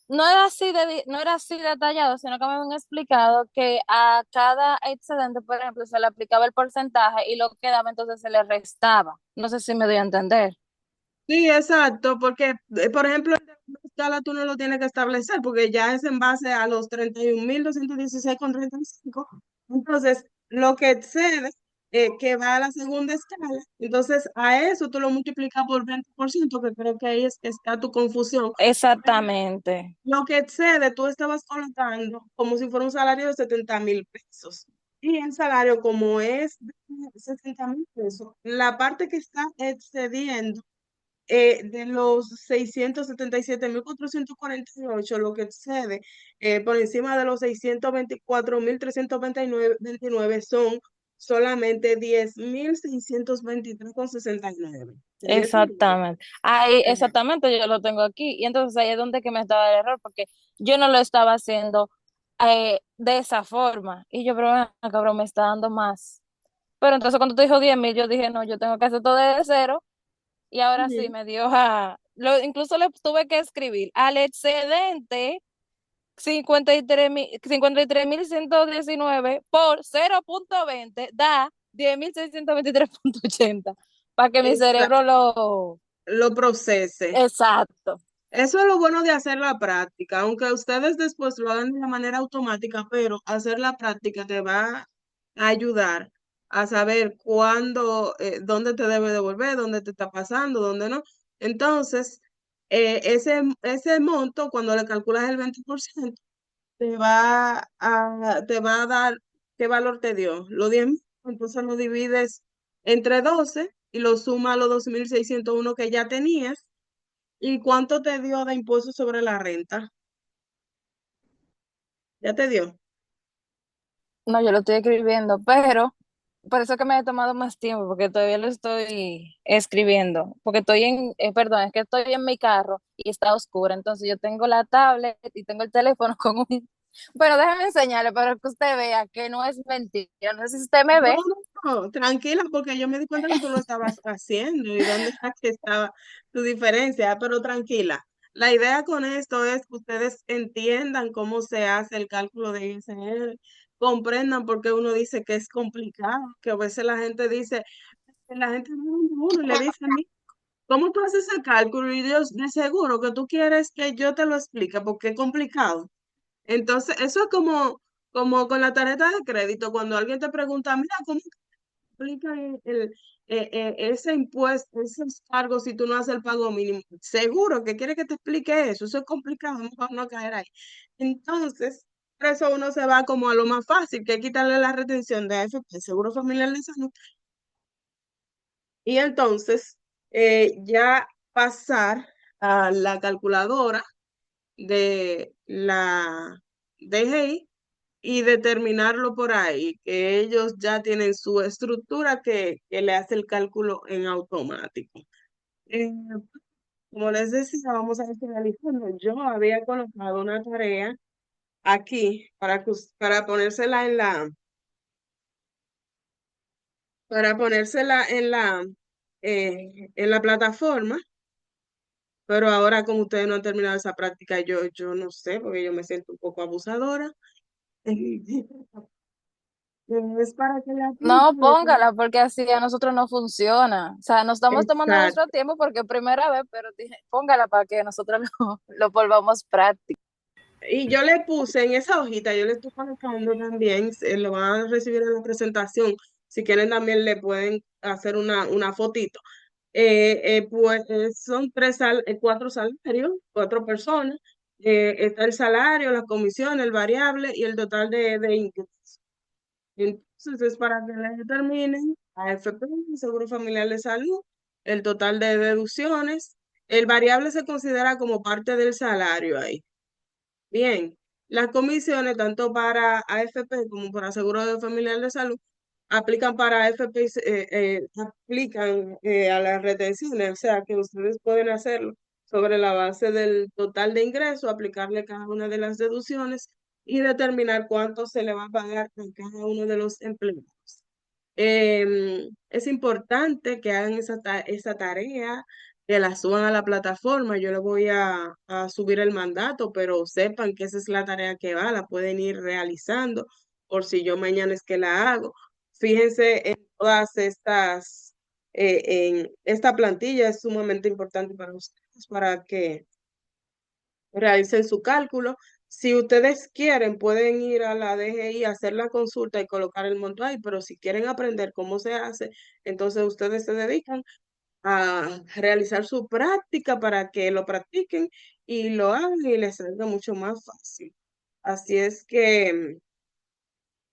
No era así no era así detallado, sino que me habían explicado que a cada excedente, por ejemplo, se le aplicaba el porcentaje y lo que quedaba entonces se le restaba. No sé si me doy a entender. Sí, exacto, porque, por ejemplo, el de la escala tú no lo tienes que establecer, porque ya es en base a los 31.216,35. Entonces, lo que excede, que va a la segunda escala, entonces a eso tú lo multiplicas por 20%, que creo que ahí es que está tu confusión. Exactamente. Lo que excede, tú estabas colocando como si fuera un salario de 70.000 pesos. Y el salario, como es de 70.000 pesos, la parte que está excediendo de los 677.448, lo que excede por encima de los 624.329 son solamente 10.623,69. ¿Entendí eso? Exactamente. Ahí, Ajá. exactamente, yo lo tengo aquí. Y entonces ahí es donde que me estaba el error, porque yo no lo estaba haciendo de esa forma. Y yo, pero cabrón, me está dando más. Pero entonces cuando te dijo 10.000, yo dije, no, yo tengo que hacer todo de cero. Y ahora sí Ujú. me dio incluso le tuve que escribir al excedente 53.119 por 0.20 da 10.623.80 para que mi Esa- cerebro lo... lo procese. Exacto, Eso es lo bueno de hacer la práctica, aunque ustedes después lo hagan de una manera automática, pero hacer la práctica te va a ayudar a saber cuándo, dónde te debe devolver, dónde te está pasando, dónde no. Entonces, ese monto, cuando le calculas el 20%, te va a dar, ¿qué valor te dio? Los 10.000. entonces lo divides entre 12 y lo sumas a los 2.601 que ya tenías. ¿Y cuánto te dio de impuesto sobre la renta? ¿Ya te dio? No, yo lo estoy escribiendo, pero por eso que me he tomado más tiempo, porque todavía lo estoy escribiendo, porque estoy perdón, es que estoy en mi carro y está oscuro, entonces yo tengo la tablet y tengo el teléfono con un... Bueno, déjame enseñarle para que usted vea que no es mentira. No sé si usted me No, ve. no, tranquila, porque yo me di cuenta que tú lo estabas haciendo y dónde era que estaba tu diferencia, pero tranquila. La idea con esto es que ustedes entiendan cómo se hace el cálculo de ISR, comprendan por qué uno dice que es complicado, que a veces la gente dice, la gente viene donde uno y le dice a mí, ¿cómo tú haces el cálculo? Y Dios, de seguro que tú quieres que yo te lo explique porque es complicado. Entonces, eso es como con la tarjeta de crédito, cuando alguien te pregunta, mira, ¿cómo aplica ese impuesto, esos cargos si tú no haces el pago mínimo? Seguro que quiere que te explique eso es complicado, mejor no caer ahí. Entonces, por eso uno se va como a lo más fácil, que es quitarle la retención de AFP, Seguro Familiar de Salud, y entonces ya pasar a la calculadora de la DGI y determinarlo por ahí, que ellos ya tienen su estructura que le hace el cálculo en automático. Eh, Como les decía, vamos a ir finalizando. Yo había colocado una tarea aquí para ponérsela en la plataforma, pero ahora como ustedes no han terminado esa práctica, yo no sé, porque yo me siento un poco abusadora. Es para que la No, apliquen. póngala, porque así a nosotros no funciona. O sea, nos estamos tomando nuestro Exacto. tiempo porque es primera vez, pero dije, póngala para que nosotros lo volvamos práctico. Y yo le puse en esa hojita, yo le estoy colocando también, lo van a recibir en la presentación. Si quieren también le pueden hacer una fotito. Pues son cuatro salarios, cuatro personas. Está el salario, la comisión, el variable y el total de ingresos. Entonces es para que le determinen AFP, Seguro Familiar de Salud, el total de deducciones. El variable se considera como parte del salario ahí. Bien, las comisiones, tanto para AFP como para Seguro de Familiar de Salud, aplican para AFP, aplican a las retenciones, o sea que ustedes pueden hacerlo sobre la base del total de ingreso, aplicarle cada una de las deducciones y determinar cuánto se le va a pagar a cada uno de los empleados. Es importante que hagan esa tarea, que la suban a la plataforma. Yo le voy a subir el mandato, pero sepan que esa es la tarea que va, la pueden ir realizando por si yo mañana es que la hago. Fíjense en todas en esta plantilla es sumamente importante para ustedes, para que realicen su cálculo. Si ustedes quieren, pueden ir a la DGI, hacer la consulta y colocar el monto ahí, pero si quieren aprender cómo se hace, entonces ustedes se dedican a realizar su práctica para que lo practiquen y lo hagan y les salga mucho más fácil. Así es que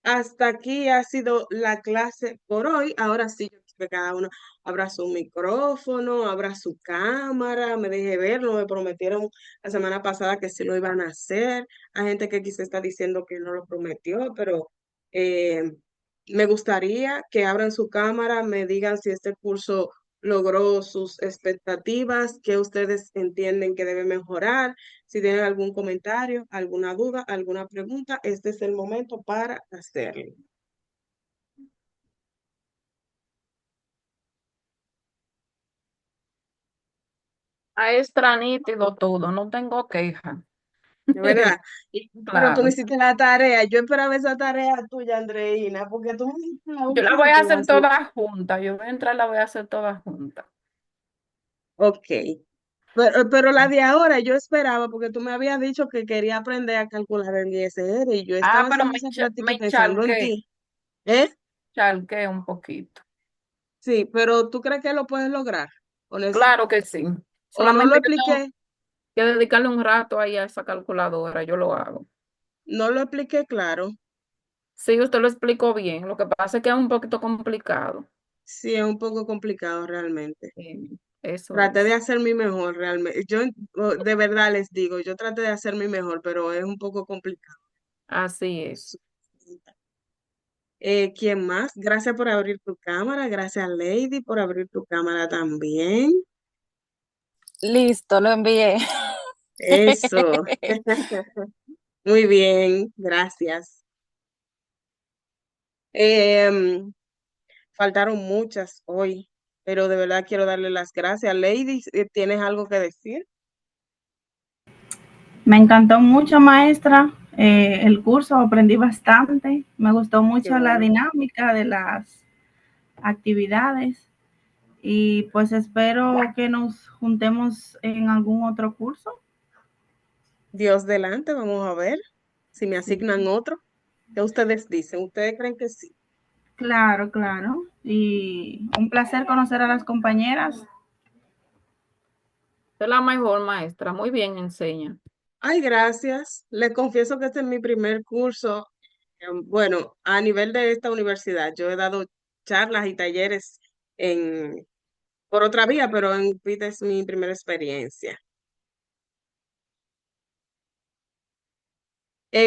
hasta aquí ha sido la clase por hoy. Ahora sí, yo quiero que cada uno abra su micrófono, abra su cámara, me deje verlo. Me prometieron la semana pasada que sí lo iban a hacer. Hay gente que quizá está diciendo que no lo prometió, pero eh, me gustaría que abran su cámara, me digan si este curso logró sus expectativas, qué ustedes entienden que debe mejorar. Si tienen algún comentario, alguna duda, alguna pregunta, este es el momento para hacerlo. Ahí está nítido todo, no tengo queja. ¿De verdad? Pero tú no Claro. hiciste la tarea. Yo esperaba esa tarea tuya, Andreina, porque tú me dijiste la Yo la última voy a que iba a hacer hacer. toda junta. Yo voy a entrar, la voy a hacer toda junta. Ok. Pero la de ahora yo esperaba, porque tú me habías dicho que quería aprender a calcular el ISR y yo Ah, estaba pero haciendo esa práctica me pensando en ti. ¿Eh? charqué un poquito. Sí, pero ¿tú crees que lo puedes lograr? Claro que sí. O no lo Solamente que tengo expliqué, que dedicarle un rato ahí a esa calculadora. Yo lo hago. no lo expliqué claro. Sí, usted lo explicó bien. Lo que pasa es que es un poquito complicado. Sí, es un poco complicado realmente. Eso Traté de es. hacer mi mejor realmente. Yo de verdad les digo, yo traté de hacer mi mejor, pero es un poco complicado. Así es. ¿Quién más? Gracias por abrir tu cámara. Gracias, Lady, por abrir tu cámara también. Listo, lo envié. Eso. Muy bien, gracias. Em, Faltaron muchas hoy, pero de verdad quiero darle las gracias. Lady, ¿tienes algo que decir? Me encantó mucho, maestra, el curso, aprendí bastante. Me gustó Qué mucho la bueno. dinámica de las actividades y pues espero que nos juntemos en algún otro curso. Dios delante, vamos a ver si me Sí, asignan otro. ¿Qué ustedes dicen? ¿Ustedes creen que sí? claro, claro. Y un placer conocer a las compañeras. Es la mejor maestra. Muy bien enseña. Ay, gracias. Les confieso que este es mi primer curso. Bueno, a nivel de esta universidad, yo he dado charlas y talleres en, por otra vía, pero en UPIT es mi primera experiencia.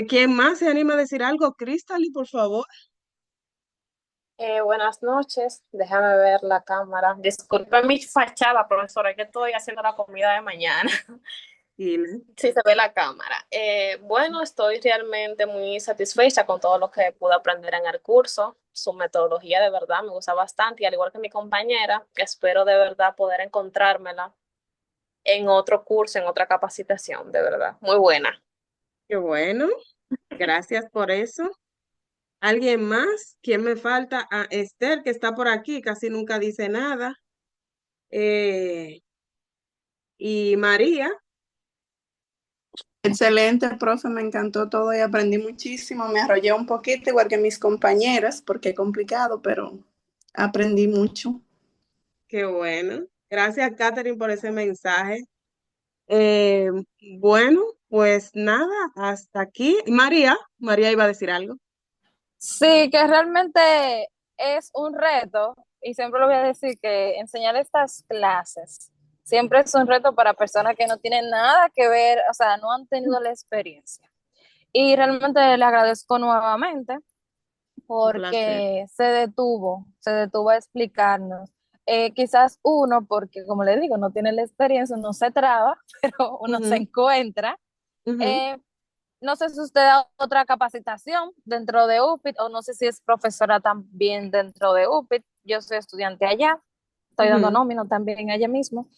¿Quién más se anima a decir algo? Crystal, por favor. Buenas noches, déjame ver la cámara. Disculpe mi fachada, profesora, es que estoy haciendo la comida de mañana. Dile. Sí, se ve la cámara. Bueno, estoy realmente muy satisfecha con todo lo que pude aprender en el curso. Su metodología de verdad me gusta bastante y al igual que mi compañera, espero de verdad poder encontrármela en otro curso, en otra capacitación, de verdad. Muy buena. Qué bueno. Gracias por eso. ¿Alguien más? ¿Quién me falta? Ah, Esther, que está por aquí, casi nunca dice nada. Eh, y María. Excelente, profe, me encantó todo y aprendí muchísimo. Me arrollé un poquito, igual que mis compañeras, porque es complicado, pero aprendí mucho. Qué bueno. Gracias, Catherine, por ese mensaje. Eh, bueno, pues nada, hasta aquí. María iba a decir algo. Sí, que realmente es un reto, y siempre lo voy a decir, que enseñar estas clases siempre es un reto para personas que no tienen nada que ver, o sea, no han tenido la experiencia. Y realmente le agradezco nuevamente Un placer. porque se detuvo a explicarnos. Quizás uno, porque como le digo, no tiene la experiencia, uno se traba, pero uno se Ujú, encuentra. ujú. Eh, no sé si usted da otra capacitación dentro de UPIT o no sé si es profesora también dentro de UPIT. Yo soy estudiante allá, estoy dando Ujú. nómina también allá mismo,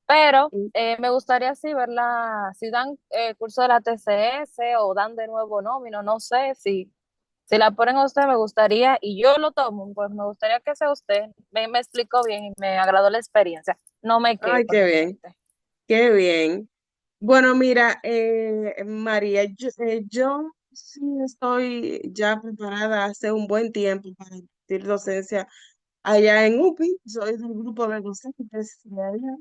pero Mm. me gustaría si verla, si dan curso de la TCS o dan de nuevo nómina, no sé si la ponen a usted me gustaría y yo lo tomo, pues me gustaría que sea usted. Me explicó bien y me agradó la experiencia. No me Ay, quejo qué bien, realmente. qué bien. Bueno, mira, María, yo sí estoy ya preparada hace un buen tiempo para impartir docencia allá en UPI. Soy del grupo de docentes de allá,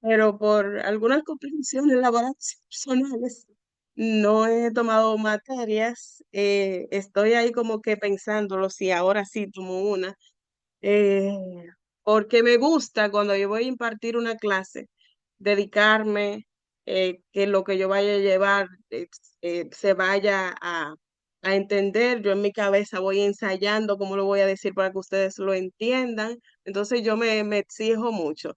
pero por algunas complicaciones laborales personales no he tomado materias. Estoy ahí como que pensándolo si ahora sí tomo una, eh, porque me gusta cuando yo voy a impartir una clase, dedicarme, que lo que yo vaya a llevar se vaya a entender. Yo en mi cabeza voy ensayando cómo lo voy a decir para que ustedes lo entiendan. Entonces yo me exijo mucho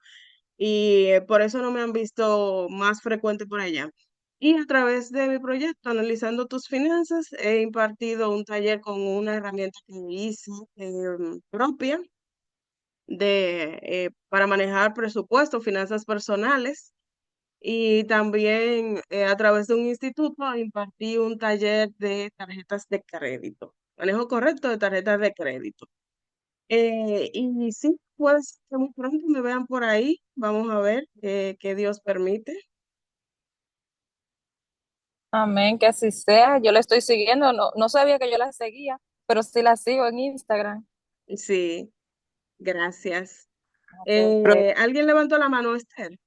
y por eso no me han visto más frecuente por allá. Y a través de mi proyecto, Analizando tus finanzas, he impartido un taller con una herramienta que hice propia para manejar presupuestos, finanzas personales. Y también a través de un instituto impartí un taller de tarjetas de crédito, manejo correcto de tarjetas de crédito. Y sí, pues que muy pronto me vean por ahí. Vamos a ver qué Dios permite. Amén, que así sea. Yo la estoy siguiendo, no sabía que yo la seguía, pero sí la sigo en Instagram. Sí, gracias. Perfecto. ¿Alguien levantó la mano, Esther?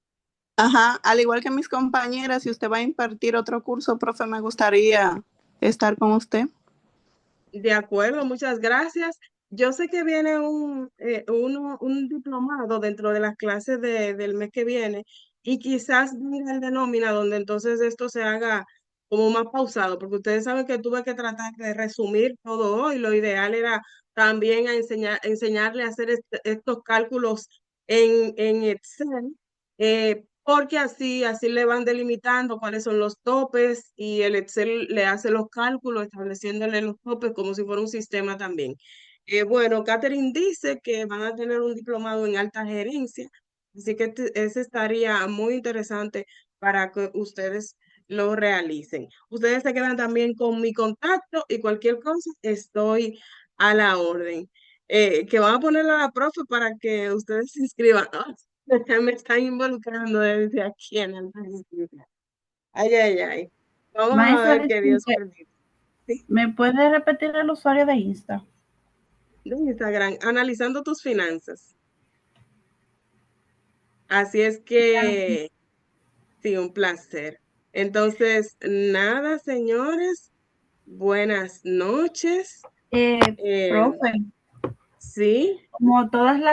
Ajá, al igual que mis compañeras, si usted va a impartir otro curso, profe, me gustaría estar con usted. De acuerdo, muchas gracias. Yo sé que viene un diplomado dentro de las clases del mes que viene y quizás venga el de nómina donde entonces esto se haga como más pausado, porque ustedes saben que tuve que tratar de resumir todo hoy. Lo ideal era también enseñarle a hacer estos cálculos en Excel, porque así le van delimitando cuáles son los topes y el Excel le hace los cálculos estableciéndole los topes como si fuera un sistema también. Bueno, Catherine dice que van a tener un diplomado en alta gerencia, así que ese estaría muy interesante para que ustedes lo realicen. Ustedes se quedan también con mi contacto y cualquier cosa estoy a la orden. Que van a ponerle a la profe para que ustedes se inscriban. Me están involucrando desde aquí en el principio. Ay, ay, ay. Vamos a Maestra, ver qué Dios disculpe, permite. ¿Sí? ¿me puede repetir el usuario de Insta? De Instagram, analizando tus finanzas. Así es que, sí, un placer. Entonces, nada, señores, buenas noches. Profe, Sí. como todas las